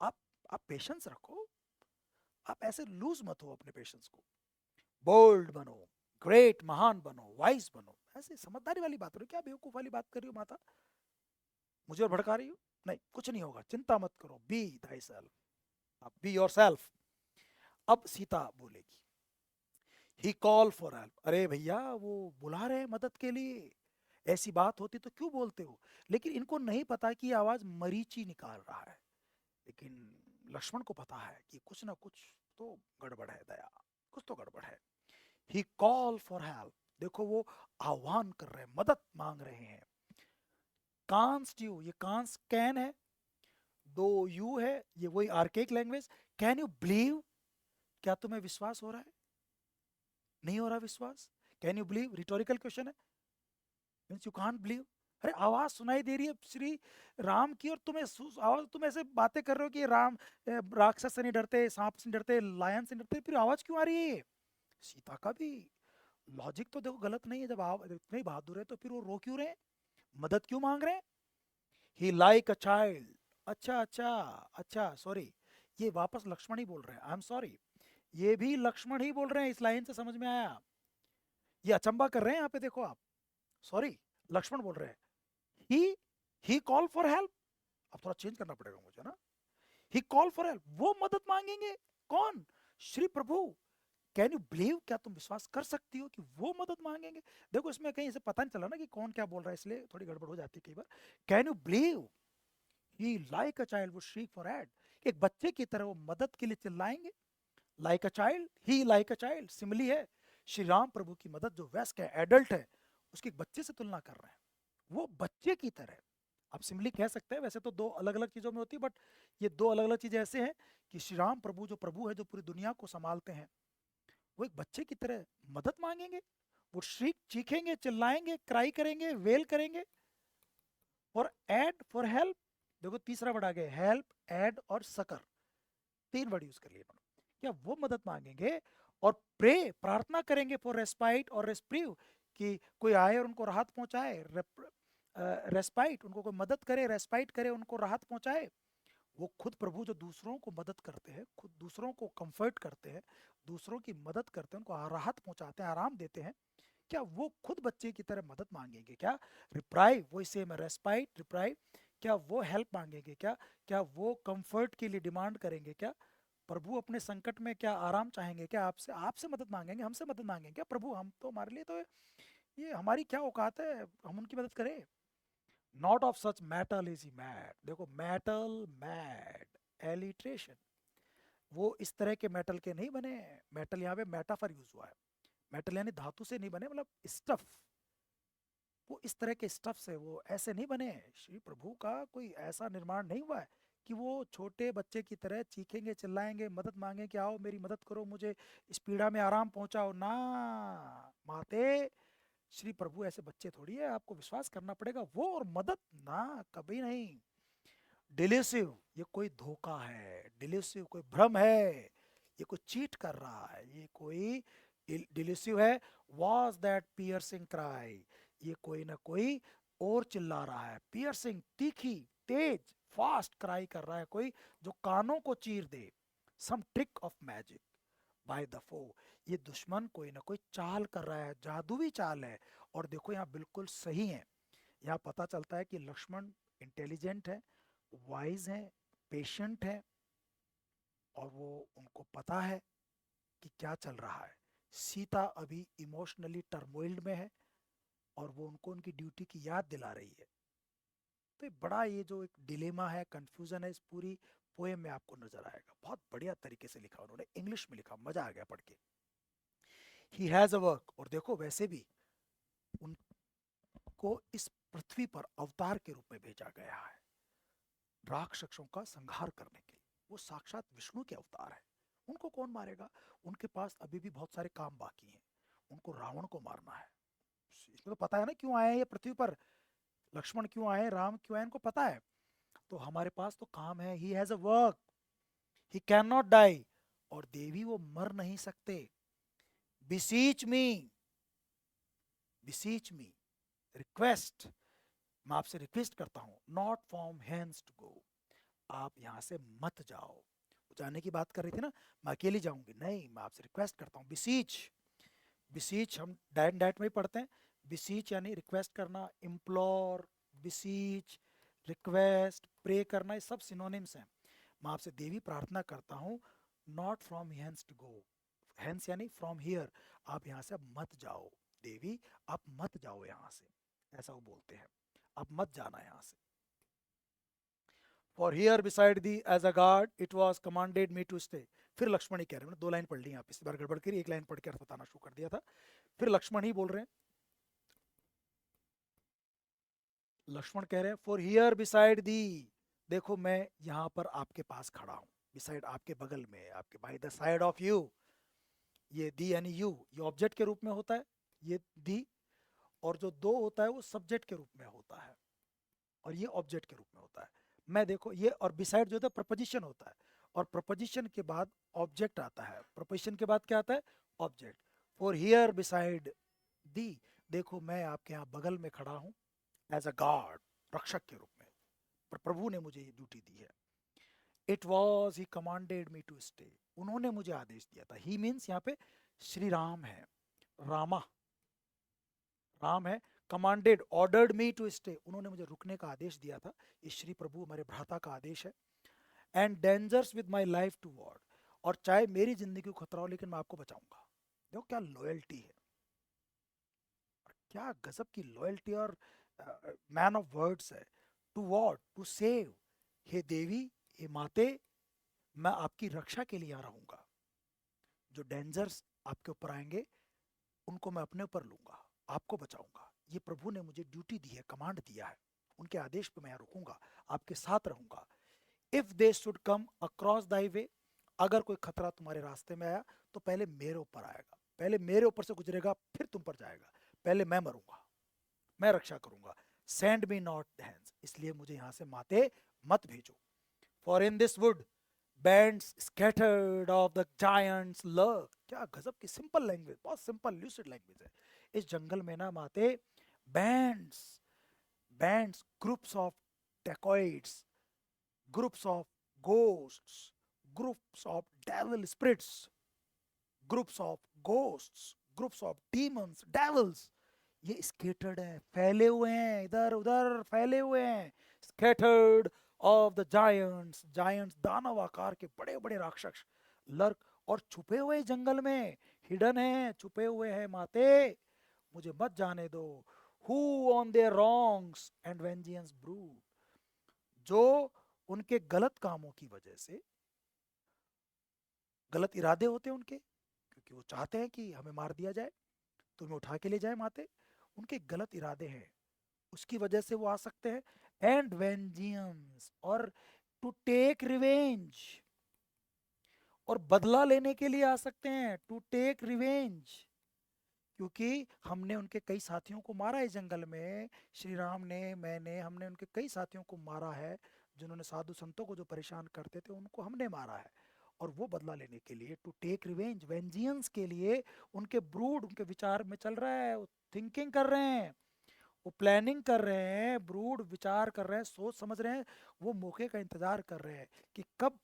आप आप पेशेंस रखो, आप ऐसे लूज मत हो अपने पेशेंस को। बोल्ड बनो, ग्रेट, महान बनो, वाइज बनो। ऐसे समझदारी वाली बात हो रही, क्या बेवकूफ वाली बात कर रही हो माता, मुझे और भड़का रही हो? नहीं, कुछ नहीं होगा, चिंता मत करो, बी दाई सेल्फ, आप बी योर सेल्फ। अब सीता बोलेगी, ही कॉल फॉर हेल्प। अरे भैया वो बुला रहे हैं मदद के लिए, ऐसी बात होती तो क्यों बोलते हो? लेकिन इनको नहीं पता कि ये आवाज मरीची निकाल रहा है। लेकिन लक्ष्मण को पता है कि कुछ ना कुछ तो गड़बड़ है, दया, कुछ तो गड़बड़ है। ही कॉल फॉर हेल्प, देखो वो आह्वान कर रहे हैं, मदद मांग रहे हैं। कांस्ट यू, ये कांस कैन है, दो यू है, ये वही archaic language. Can you believe, क्या तुम्हें विश्वास हो रहा है? नहीं हो रहा विश्वास? Can you believe rhetorical question है, मीन्स यू कांट बिलीव। अरे आवाज सुनाई दे रही है श्री राम की, और तुम्हें आवाज, तुम ऐसे बातें कर रहे हो कि राम राक्षस से नहीं डरते, सांप से नहीं डरते, लायन से नहीं डरते, फिर आवाज क्यों आ रही है? सीता का भी लॉजिक तो देखो गलत नहीं है, जब आप इतने बहादुर है तो फिर वो रो क्यों रहे हैं, मदद क्यों मांग रहे हैं? ही लाइक अ चाइल्ड। अच्छा अच्छा, अच्छा सॉरी, ये वापस लक्ष्मण ही बोल रहे हैं, आई एम सॉरी, ये भी लक्ष्मण ही बोल रहे हैं, इस लाइन से समझ में आया। ये अचंबा कर रहे हैं यहाँ पे, देखो आप, सॉरी, लक्ष्मण बोल रहे हैं। ही ही कॉल फॉर हेल्प, अब थोड़ा चेंज करना पड़ेगा मुझे ना। ही कॉल फॉर हेल्प, वो मदद मांगेंगे। कौन? श्री प्रभु। कैन यू बिलीव, क्या तुम विश्वास कर सकती हो कि वो मदद मांगेंगे? देखो इसमें कहीं इसे पता नहीं चला ना कि कौन क्या बोल रहा है, इसलिए थोड़ी गड़बड़ हो जाती है कई बार। Can you believe, he like a child वो श्रीक फॉर हेड, एक बच्चे की तरह वो मदद के लिए चिल्लाएंगे। Like a child, he like a child, simile है। श्री राम प्रभु की मदद जो वयस्क है, एडल्ट है, उसके एक बच्चे से तुलना कर रहे हैं, वो बच्चे की तरह। आप सिमिली कह सकते हैं, वैसे तो दो अलग अलग चीजों में होती है, बट ये दो अलग अलग चीजें ऐसे हैं कि श्री राम प्रभु जो प्रभु है, जो पूरी दुनिया को संभालते हैं, वो एक बच्चे की तरह मदद मांगेंगे। वो श्रीक, चीखेंगे, चिल्लाएंगे, क्राई करेंगे, वेल करेंगे। और एड फॉर हेल्प, देखो तीसरा वर्ड आ गया, हेल्प, एड और सकर, तीन वर्ड यूज कर लिए इन्होंने। क्या वो मदद मांगेंगे? और प्रे, प्रार्थना करेंगे फॉर रेस्पाइट और रेस्प्रीव, कि कोई आए और उनको राहत पहुंचाए, रेस्पाइट, उनको कोई मदद करे, रेस्पाइट करे, उनको राहत पहुंचाए। वो खुद प्रभु जो दूसरों को मदद करते हैं, खुद दूसरों को कंफर्ट करते हैं, दूसरों की मदद करते हैं, उनको राहत पहुंचाते हैं, आराम देते हैं, क्या वो खुद बच्चे की तरह मदद मांगेंगे क्या? रिप्राइव, वही सेम है, रेस्पाइट, रिप्राइव, क्या वो हेल्प मांगेंगे क्या? क्या वो कंफर्ट के लिए डिमांड करेंगे क्या? प्रभु अपने संकट में क्या आराम चाहेंगे क्या? आपसे, आपसे मदद मांगेंगे, हमसे मदद मांगेंगे क्या? प्रभु हम तो, हमारे लिए तो ये हमारी क्या औकात है, हम उनकी मदद करें? Not of such metal is he mad, देखो मेटल, मैड, एलिट्रेशन, वो इस तरह के मेटल के नहीं बने। मेटल यहाँ पे मेटाफर यूज हुआ है, मेटल यानी धातु से नहीं बने, मतलब स्टफ, वो इस तरह के स्टफ से, वो ऐसे नहीं बने। श्री प्रभु का कोई ऐसा निर्माण नहीं हुआ है कि वो छोटे बच्चे की तरह चीखेंगे, चिल्लाएंगे, मदद मांगे कि आओ मेरी मदद करो, मुझे इस पीड़ा में आराम पहुंचाओ ना। माते, श्री प्रभु ऐसे बच्चे थोड़ी है, आपको विश्वास करना पड़ेगा, वो और मदद ना, कभी नहीं। डिल्यूसिव, ये कोई धोखा है, डिल्यूसिव कोई भ्रम है, ये कोई चीट कर रहा है, ये कोई डिल्यूसिव है। वॉज दैट पियर्सिंग क्राई, ये कोई ना कोई और चिल्ला रहा है, पियर्सिंग, तीखी, तेज, फास्ट क्राई कर रहा है, कोई जो कानों को चीर दे। Some trick of magic by the foe, ये दुश्मन कोई ना कोई चाल कर रहा है, जादुई चाल है। और देखो यहाँ बिल्कुल सही है, यहाँ पता चलता है कि लक्ष्मण इंटेलिजेंट है, वाइज है, पेशेंट है, और वो, उनको पता है कि क्या चल रहा है। सीता अभी इमोशनली टर्मोइल्ड में है, और वो उनको उनकी ड्यूटी की याद दिला रही है। तो बड़ा ये जो एक डिलेमा है, कंफ्यूजन है, इस पूरी पोएम में आपको नजर आएगा। बहुत बढ़िया तरीके से लिखा उन्होंने, इंग्लिश में लिखा, मजा आ गया पढ़ के। ही हैज अ वर्क, और देखो वैसे भी उनको इस पृथ्वी पर अवतार के रूप में भेजा गया है, राक्षसों का संहार करने के लिए। वो साक्षात विष्णु के अवतार है, उनको कौन मारेगा? उनके पास अभी भी बहुत सारे काम बाकी हैं, उनको रावण को मारना है। इसमें तो पता है ना क्यों आए हैं ये पृथ्वी पर, लक्ष्मण क्यों आए, राम क्यों आए, इनको पता है। तो हमारे पास तो काम है, he has a work, he can not die, और देवी वो मर नहीं सकते। बिसीच मी, बिसीच मी, रिक्वेस्ट, मैं आपसे रिक्वेस्ट करता हूं, not from hence to go, आप यहां से मत जाओ। वो जाने की बात कर रही थी ना, मैं अकेली जाऊंगी, नहीं, मैं आपसे रिक्वेस्ट करता हूँ। बिसीच, बिसीच हम डैट डैट में ही पढ़ते हैं। बिसीच यानी रिक्वेस्ट करना, इम्प्लोर, बिसीच, रिक्वेस्ट, प्रे करना, ये सब सिनोनिम्स हैं। मैं आपसे देवी प्रार्थना करता हूँ, not from hence to go, hence यानी फ्रॉम हियर, आप यहाँ से अब मत जाओ, देवी आप मत जाओ यहाँ से, ऐसा वो बोलते हैं, आप मत जाना यहाँ से। For here beside thee as a guard it was commanded me to stay. फिर लक्ष्मण ही कह रहे हैं, दो लाइन पढ़ ली यहाँ पे, इस बार गड़बड़ करी, एक लाइन पढ़ के अर्थ बताना शुरू कर दिया था। फिर लक्ष्मण ही बोल रहे हैं, लक्ष्मण कह रहे हैं फॉर हियर बिसाइड दी, देखो मैं यहाँ पर आपके पास खड़ा हूँ, बिसाइड आपके बगल में, आपके by the side of you, ये दी यानी यू, ये ऑब्जेक्ट के रूप में होता है, ये दी, और जो दो होता है वो सब्जेक्ट के रूप में होता है, और ये ऑब्जेक्ट के रूप में होता है। मैं देखो ये, और बिसाइड जो होता है प्रपोजिशन होता है, और प्रपोजिशन के बाद ऑब्जेक्ट आता है, प्रपोजिशन के बाद क्या आता है, ऑब्जेक्ट। फॉर हियर बिसाइड दी, देखो मैं आपके यहाँ बगल में खड़ा हूँ, एज अ गार्ड, रक्षक के रूप में, पर प्रभु ने मुझे ये ड्यूटी दी है। It was he commanded me to stay, उन्होंने मुझे आदेश दिया था। ही मीन्स यहाँ पे श्री राम है, रामा, राम है। Commanded, ordered me to stay, उन्होंने मुझे रुकने का आदेश दिया था, ये श्री प्रभु हमारे भ्राता का आदेश है। And dangers with my life to ward, और चाहे मेरी जिंदगी को खतरा हो लेकिन मैं आपको बचाऊंगा। देखो क्या लॉयल्टी है, क्या गजब की लॉयल्टी और मैन ऑफ वर्ड्स है। टू वॉट, टू सेव, हे देवी, हे माते, मैं आपकी रक्षा के लिए यहाँ रहूंगा, जो डेंजर्स आपके ऊपर आएंगे उनको मैं अपने ऊपर लूंगा, आपको बचाऊंगा, ये प्रभु ने मुझे ड्यूटी दी है, कमांड दिया है, उनके आदेश पे मैं यहाँ रुकूंगा, आपके साथ रहूंगा। If they should come across thy way, अगर कोई खतरा तुम्हारे रास्ते में आया तो पहले मेरे ऊपर आएगा, पहले मेरे ऊपर से गुजरेगा फिर तुम पर जाएगा, पहले मैं मरूंगा, मैं रक्षा करूंगा। सेंड मी नॉट हैंड्स, इसलिए मुझे यहां से माते मत भेजो। For in this wood bands scattered of the giants lurk, क्या गजब की सिंपल लैंग्वेज, बहुत सिंपल ल्यूसिड लैंग्वेज है। इस जंगल में ना माते bands, bands, groups of dacoits, groups of ghosts, groups of devil spirits, groups of ghosts, groups of demons, devils, ये स्केटर्ड है, फैले हुए हैं, इधर उधर फैले हुए हैं। Scattered of the giants, giants दानव आकार के बड़े बड़े राक्षस, लर्क, और छुपे हुए जंगल में, हिडन है, छुपे हुए हैं माते, मुझे मत जाने दो। Who on their wrongs and vengeance brood, जो उनके गलत कामों की वजह से, गलत इरादे होते हैं उनके, क्योंकि वो चाहते हैं कि हमें मार दिया जाए, तुम्हें उठा के ले जाए माते, उनके गलत इरादे हैं, उसकी वजह से वो आ सकते हैं। एंड वेंजियंस, और टू टेक रिवेंज, और बदला लेने के लिए आ सकते हैं, टू टेक रिवेंज, क्योंकि हमने उनके कई साथियों को मारा है जंगल में, श्री राम ने, मैंने, हमने उनके कई साथियों को मारा है, जिन्होंने साधु संतों को जो परेशान करते थे उनको हमने मारा है, और वो बदला लेने के लिए, टू टेक रिवेंज, वेंजियंस के लिए, उनके ब्रूड, उनके विचार में चल रहा है, वो थिंकिंग कर रहे हैं, वो प्लानिंग कर रहे हैं, ब्रूड विचार कर रहे हैं, सोच समझ रहे हैं, वो मौके का इंतजार कर रहे हैं कि कब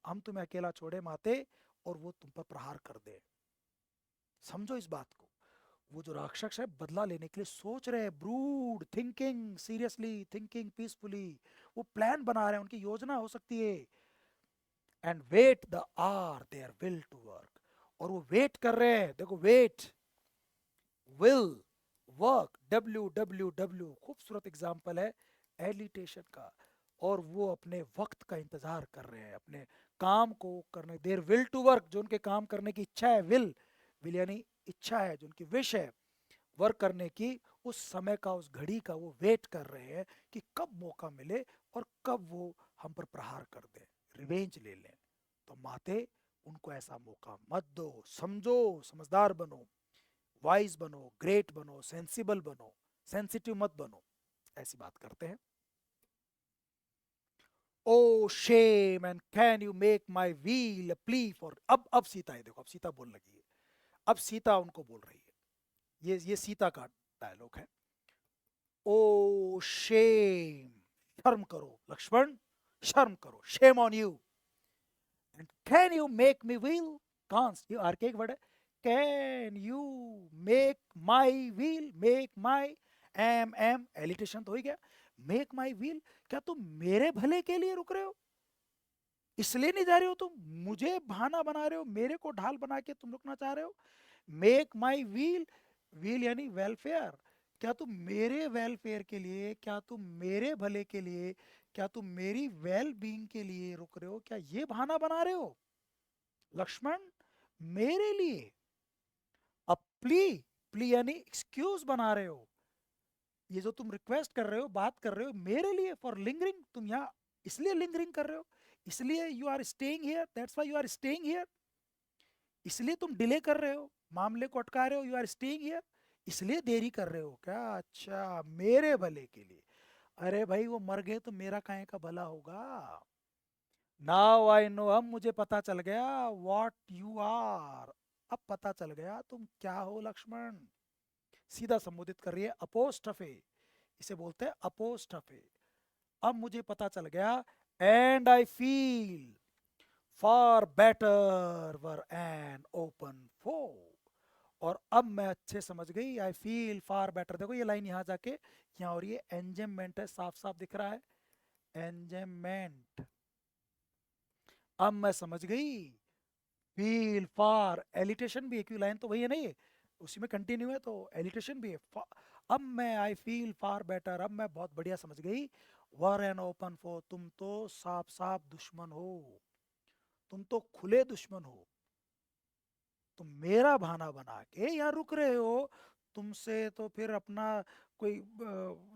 हम तुम्हें अकेला छोड़े माते और वो तुम पर प्रहार कर दे। समझो इस बात को, वो जो राक्षस है बदला लेने के लिए सोच रहे हैं, brood thinking seriously, thinking peacefully, वो प्लान बना रहे हैं, उनकी योजना हो सकती है। And wait the are their will to work, और वो वेट कर रहे हैं, देखो वेट, विल, वर्क, WWW, खूबसूरत एग्जाम्पल है एलिटेशन का, और वो अपने वक्त का इंतजार कर रहे हैं, अपने काम को करने, देयर विल टू वर्क, जो उनके काम करने की इच्छा है, विल, विल यानी इच्छा है, जो उनकी विश है वर्क करने की, उस समय का, उस घड़ी का वो वेट कर रहे हैं कि कब मौका मिले और कब वो हम पर प्रहार कर दें, रिवेंज ले लें। तो माते उनको ऐसा मौका मत दो, समझो, समझदार बनो, वाइज बनो, ग्रेट बनो, सेंसिबल बनो, सेंसिटिव मत बनो, ऐसी बात करते हैं। Oh shame and can you make my wheel plea for. अब सीता है, देखो अब सीता बोल लगी है, अब सीता उनको बोल रही है, ये सीता का डायलॉग है। ओ शेम, शर्म करो लक्ष्मण, शर्म करो, shame on you. And can you make me wheel, कांस ये आर्केक वर्ड है, can you make my wheel, make my, M alliteration तो हो ही गया, मेक माई व्हील, क्या तुम मेरे भले के लिए रुक रहे हो, इसलिए नहीं जा रहे हो तुम, मुझे बहाना बना रहे हो, मेरे को ढाल बना के तुम रुकना चाह रहे हो। मेक माई व्हील, व्हील यानी वेलफेयर, क्या तुम मेरे वेलफेयर के लिए, क्या तुम मेरे भले के लिए, क्या तुम मेरी वेल बीइंग के लिए रुक रहे हो, क्या ये बहाना बना रहे हो लक्ष्मण मेरे लिए। अब प्ली, प्ली यानी एक्सक्यूज बना रहे हो, ये जो तुम रिक्वेस्ट कर रहे हो, बात कर रहे हो मेरे लिए, फॉर लिंगरिंग, तुम यहाँ इसलिए लिंगरिंग कर रहे हो, इसलिए you are staying here, that's why you are staying here, इसलिए तुम डिले कर रहे हो, मामले को अटका रहे हो, यू आर स्टेइंग हियर, इसलिए देरी कर रहे हो क्या, अच्छा मेरे भले के लिए। अरे भाई वो मर गए तो मेरा काहे का भला होगा। नाउ आई नो, अब मुझे पता चल गया व्हाट यू आर, अब पता चल गया तुम क्या हो लक्ष्मण। सीधा संबोधित कर रही है, अपोस्ट्रफे, इसे बोलते हैं अपोस्ट्रफे। अब मुझे पता चल गया, and I feel far better were an open foe, और अब मैं अच्छे समझ गई, आई फील फार बेटर, देखो ये लाइन यहाँ जाके यहाँ, और ये एंजेमेंट है, साफ साफ दिख रहा है एंजेमेंट, अब मैं समझ गई। फील फार, एलिटेशन भी है क्योंकि लाइन तो वही है ना, ये उसी में कंटिन्यू है तो एलिटेशन भी है। अब मैं आई फील फार बेटर, अब मैं बहुत बढ़िया समझ गई, वर एन ओपन फो, तुम तो साफ साफ दुश्मन हो, तुम तो खुले दुश्मन हो, तुम मेरा बहाना बना के यहाँ रुक रहे हो, तुमसे तो फिर अपना कोई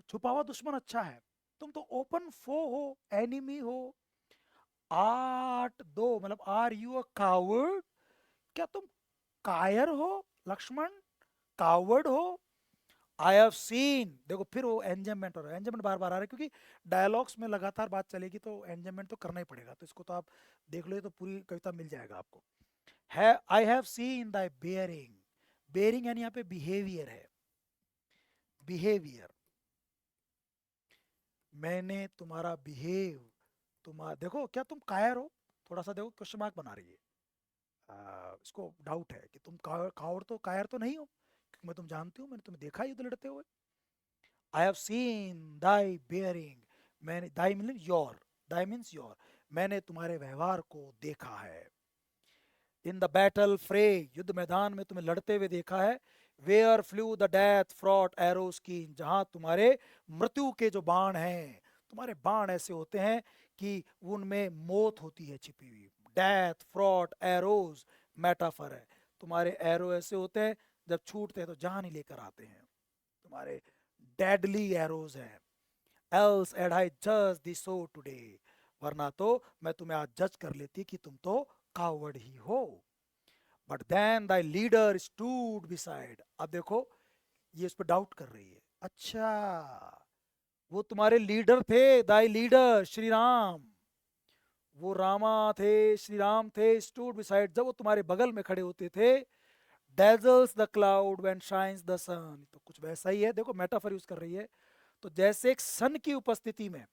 छुपा हुआ दुश्मन अच्छा है, तुम तो ओपन फो हो, एनिमी हो। 8-2 मतलब आर यू अ कावर्ड, क्या तुम कायर हो लक्ष्मण, कावर्ड हो। आई हैव सीन, देखो फिर वो एंजॉयमेंट हो रहा है, एंजॉयमेंट बार बार आ रहा है क्योंकि डायलॉग्स में लगातार बात चलेगी तो एंजॉयमेंट तो करना ही पड़ेगा, तो इसको तो आप देख लो, ये तो पूरी कविता मिल जाएगा आपको। है आई have seen thy bearing, bearing यानी यहाँ पे बिहेवियर है, बिहेवियर, मैंने तुम्हारा बिहेव, तुम्हारा देखो क्या तुम कायर हो, थोड़ा सा देखो क्वेश्चन मार्क बना रही है, इसको डाउट है कि तुम कायर तो, कायर तो नहीं हो, क्योंकि मैं तुम जानती हूँ, मैंने तुम्हें देखा युद्ध लड़ते हुए। I have seen thy bearing, मैंने, thy means your, thy means your, मैंने तुम्हारे व्यवहार को देखा है। इन द बैटल फ्रे, युद्ध मैदान में तुम्हें लड़ते हुए देखा है। Where flew the death fraught arrows की, जहां तुम्हारे मृत्यु के जो बाण हैं, तुम्हारे बाण ऐसे होते हैं कि उनमें मौत होती है छिपी हुई। डेथ फ्रॉट एरोज मेटाफर है, तुम्हारे एरो ऐसे होते हैं जब छूटते हैं तो जान ही लेकर आते हैं, तुम्हारे डेडली एरोज हैं। एल्स एड आई जज दी सो टुडे, वरना तो मैं तुम्हें आज जज कर लेती कि तुम तो कावर्ड ही हो। But then thy leader stood beside, अब देखो ये इस पर डाउट कर रही है, अच्छा वो तुम्हारे लीडर थे, दाई लीडर श्री राम, वो रामा थे, श्री राम थे, स्टूड बिसाइड जब वो तुम्हारे बगल में खड़े होते थे। Dazzles the cloud when shines the sun, तो कुछ वैसा ही है, देखो मेटाफर यूज कर रही है, तो जैसे एक सन की उपस्थिति में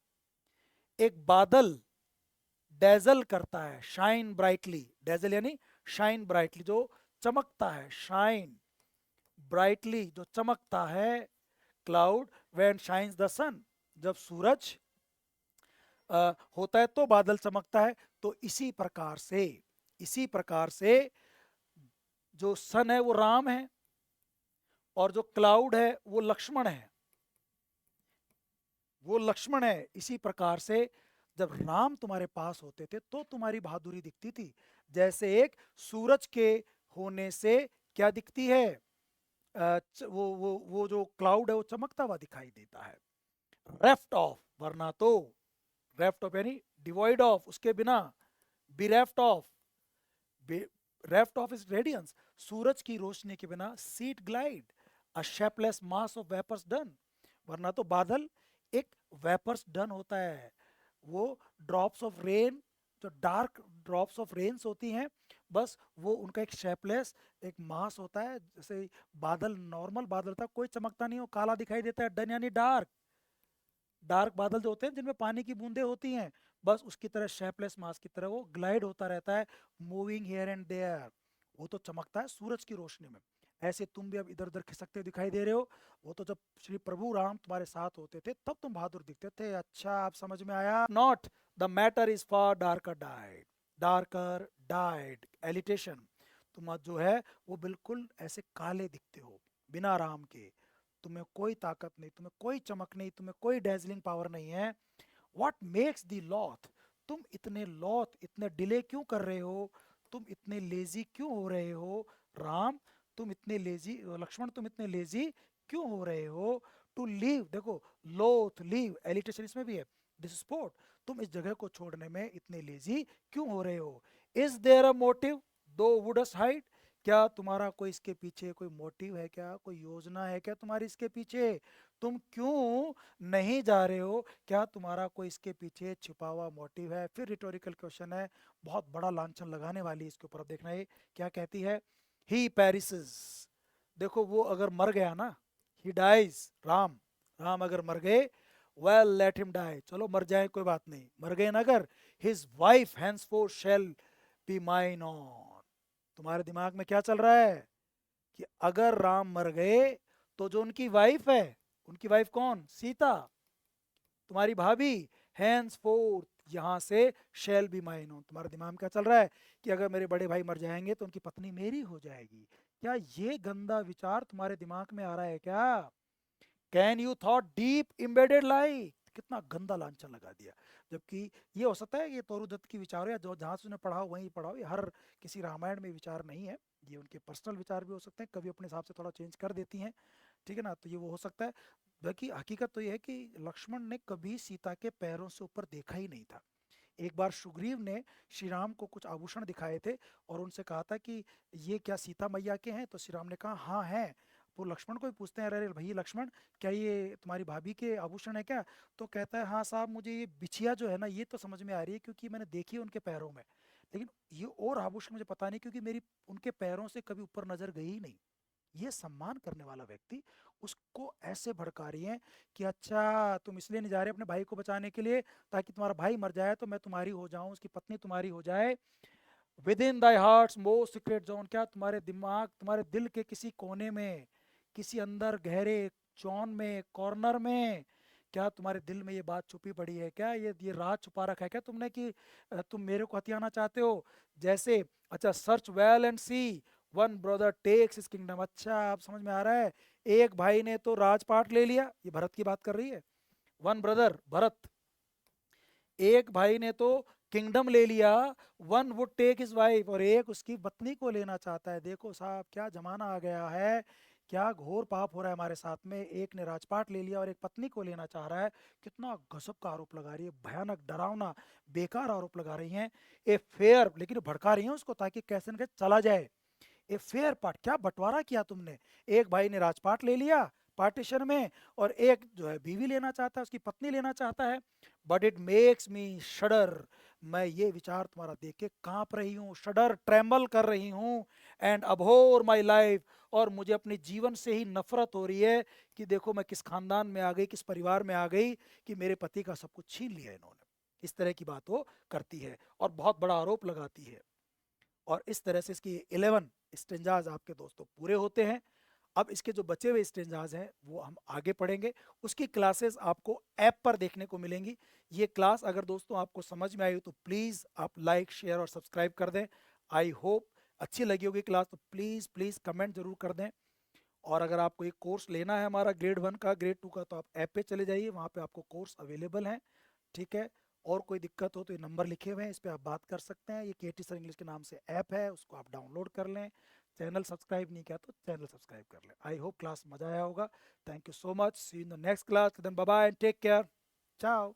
एक बादल डेजल करता है, शाइन ब्राइटली, डेजल यानी शाइन ब्राइटली, जो चमकता है, शाइन ब्राइटली जो चमकता है, क्लाउड व्हेन शाइन्स द सन, जब सूरज होता है तो बादल चमकता है, तो इसी प्रकार से, इसी प्रकार से जो सन है वो राम है और जो क्लाउड है वो लक्ष्मण है, वो लक्ष्मण है। इसी प्रकार से जब राम तुम्हारे पास होते थे तो तुम्हारी बहादुरी दिखती थी, जैसे एक सूरज के होने से क्या दिखती है, वो जो क्लाउड है वो चमकता हुआ दिखाई देता है। रेफ्ट ऑफ, वरना तो, रेफ्ट ऑफ यानी डिवॉइड ऑफ, उसके बिना, bereft of, reft of his radiance, सूरज की रोशनी के बिना, seat glide a shapeless mass of vapours dun, वरना तो बादल एक वेपर्स डन होता है, वो ड्रॉप्स ऑफ रेन, जो डार्क ड्रॉप्स ऑफ रेन्स होती हैं, बस वो उनका एक शेपलेस एक मास होता है। जैसे बादल, नॉर्मल बादल था, कोई चमकता नहीं हो, काला दिखाई देता है, डन यानी डार्क। डार्क बादल जो होते हैं जिनमें पानी की बूंदें होती हैं, बस उसकी तरह शेपलेस मास की तरह वो ग्लाइड होता रहता है, मूविंग हियर एंड देयर। वो तो चमकता है सूरज की रोशनी में। ऐसे तुम भी अब इधर उधर खिसकते दिखाई दे रहे हो। वो तो जब श्री प्रभु राम तुम्हारे साथ होते थे तब तुम बहादुर दिखते थे। अच्छा, आप समझ में आया? Not the matter is for darker dyed, darker dyed alliteration. तुम आज जो है वो बिल्कुल ऐसे काले दिखते हो बिना राम के। तुम्हें कोई ताकत नहीं, तुम्हें कोई चमक नहीं, तुम्हें कोई डेजलिंग पावर नहीं है। व्हाट मेक्स द लॉथ, तुम इतने लॉथ, इतने डिले क्यों कर रहे हो? तुम इतने लेजी क्यों हो रहे हो? राम तुम इतने लेजी, लक्ष्मण तुम इतने लेजी क्यों हो रहे हो? टू लीव, देखो लोथ लीव एलिटेशन इसमें भी है, दिस स्पोर्ट। तुम इस जगह को छोड़ने में इतने लेजी क्यों हो रहे हो? इज देयर अ मोटिव दो वुडस हाइड, क्या तुम्हारा कोई इसके पीछे कोई मोटिव है क्या, कोई योजना है क्या तुम्हारी इसके पीछे? तुम क्यों नहीं जा रहे हो? क्या तुम्हारा कोई इसके पीछे छिपा हुआ मोटिव है? फिर रिटोरिकल क्वेश्चन है, बहुत बड़ा लांछन लगाने वाली इसके ऊपर। अब देखना है क्या कहती है। ही पेरिसेस, देखो वो अगर मर गया ना, ही डाइज, राम, राम अगर मर गए, वेल लेट हिम डाई, चलो मर जाए कोई बात नहीं, मर गए ना अगर, his wife henceforth shall be mine own. तुम्हारे दिमाग में क्या चल रहा है कि अगर राम मर गए तो जो उनकी वाइफ है, उनकी वाइफ कौन? सीता, तुम्हारी भाभी, हैंस फोर्थ यहां से शेल बी माइन ऑन। तुम्हारे दिमाग में क्या चल रहा है कि अगर मेरे बड़े भाई मर जाएंगे तो उनकी पत्नी मेरी हो जाएगी। क्या ये गंदा विचार तुम्हारे दिमाग में आ रहा है क्या? Can you thought deep embedded lie, कितना गंदा लांछन लगा दिया। जबकि ये हो सकता है ये तोरुदत्त की विचार हो, या जो जहाँ से उन्हें पढ़ा हो वहीं पढ़ा हो, ये हर किसी रामायण में विचार नहीं है, ये उनके पर्सनल विचार भी हो सकते हैं, कभी अपने हिसाब से थोड़ा चेंज कर देती हैं, ठीक है ना, तो ये वो हो सकता है। बाकी हकीकत तो ये है कि लक्ष्मण ने कभी सीता के पैरों से ऊपर देखा ही नहीं था। एक बार सुग्रीव ने श्री राम को कुछ आभूषण दिखाए थे और उनसे कहा था कि ये क्या सीता मैया के हैं? तो श्री राम ने कहा हाँ हैं। वो लक्ष्मण को भी पूछते हैं, अरे भैया लक्ष्मण, क्या ये तुम्हारी भाभी के आभूषण है क्या? तो कहता है हाँ साहब, मुझे ये बिछिया जो है ना ये तो समझ में आ रही है क्योंकि मैंने देखी है उनके पैरों में, लेकिन ये और आभूषण मुझे पता नहीं क्योंकि मेरी उनके पैरों से कभी ऊपर नजर गई ही नहीं। ये सम्मान करने वाला व्यक्ति उसको ऐसे भड़का रही है कि अच्छा तुम इसलिए नहीं जा रहे अपने भाई को बचाने के लिए ताकि तुम्हारा भाई मर जाए तो मैं तुम्हारी हो जाऊं, उसकी पत्नी तुम्हारी हो जाए। With in Dai hearts most secret zone, क्या तुम्हारे दिमाग, तुम्हारे दिल के किसी कोने में, किसी अंदर गहरे जॉन में, कॉर्नर में, क्या तुम्हारे दिल में ये बात छुपी पड़ी है क्या? ये राज छुपा रखा है क्या तुमने कि तुम मेरे को हथियाना चाहते हो? जैसे अच्छा, search well and see, one brother takes his kingdom. अच्छा, आप समझ में आ रहा है, एक भाई ने तो राजपाट ले लिया, ये भरत की बात कर रही है, वन ब्रदर भरत, एक भाई ने तो किंगडम ले लिया, one would take his wife, और एक उसकी पत्नी को लेना चाहता है। देखो साहब क्या जमाना आ गया है, क्या घोर पाप हो रहा है हमारे साथ में। एक ने राजपाट ले लिया और एक पत्नी को लेना चाह रहा है। कितना गजब का आरोप लगा रही है, भयानक डरावना बेकार आरोप लगा रही हैं। ए फेयर, लेकिन भड़का रही हैं उसको ताकि कैसे न कैसे चला जाए। ए फेयर पार्ट, क्या बंटवारा किया तुमने? एक भाई ने राजपाट ले लिया पार्टीशन में और एक जो है बीवी लेना चाहता है, उसकी पत्नी लेना चाहता है। बट इट मेक्स मी शडर, मैं ये विचार तुम्हारा देख के कांप रही हूँ, शडर ट्रेमल कर रही हूँ, एंड अबोर माई लाइफ, और मुझे अपने जीवन से ही नफरत हो रही है कि देखो मैं किस खानदान में आ गई, किस परिवार में आ गई कि मेरे पति का सब कुछ छीन लिया इन्होंने। इस तरह की बात वो करती है और बहुत बड़ा आरोप लगाती है। और इस तरह से इसकी 11 स्टेंजाज आपके दोस्तों पूरे होते हैं। अब इसके जो बचे हुए स्टेंजाज हैं वो हम आगे पढ़ेंगे, उसकी क्लासेस आपको ऐप पर देखने को मिलेंगी। ये क्लास अगर दोस्तों आपको समझ में आई हो तो प्लीज़ आप लाइक शेयर और सब्सक्राइब कर दें। आई होप अच्छी लगी होगी क्लास, तो प्लीज़ प्लीज़ कमेंट जरूर कर दें। और अगर आपको एक कोर्स लेना है हमारा ग्रेड 1 का, ग्रेड 2 का, तो आप ऐप पे चले जाइए, वहाँ पे आपको कोर्स अवेलेबल हैं, ठीक है। और कोई दिक्कत हो तो ये नंबर लिखे हुए हैं, इस पर आप बात कर सकते हैं। ये केटी सर इंग्लिश के नाम से ऐप है, उसको आप डाउनलोड कर लें। चैनल सब्सक्राइब नहीं किया तो चैनल सब्सक्राइब कर लें। आई होप क्लास मजा आया होगा। Thank you so much, see in the next class, then bye bye and take care, चाओ।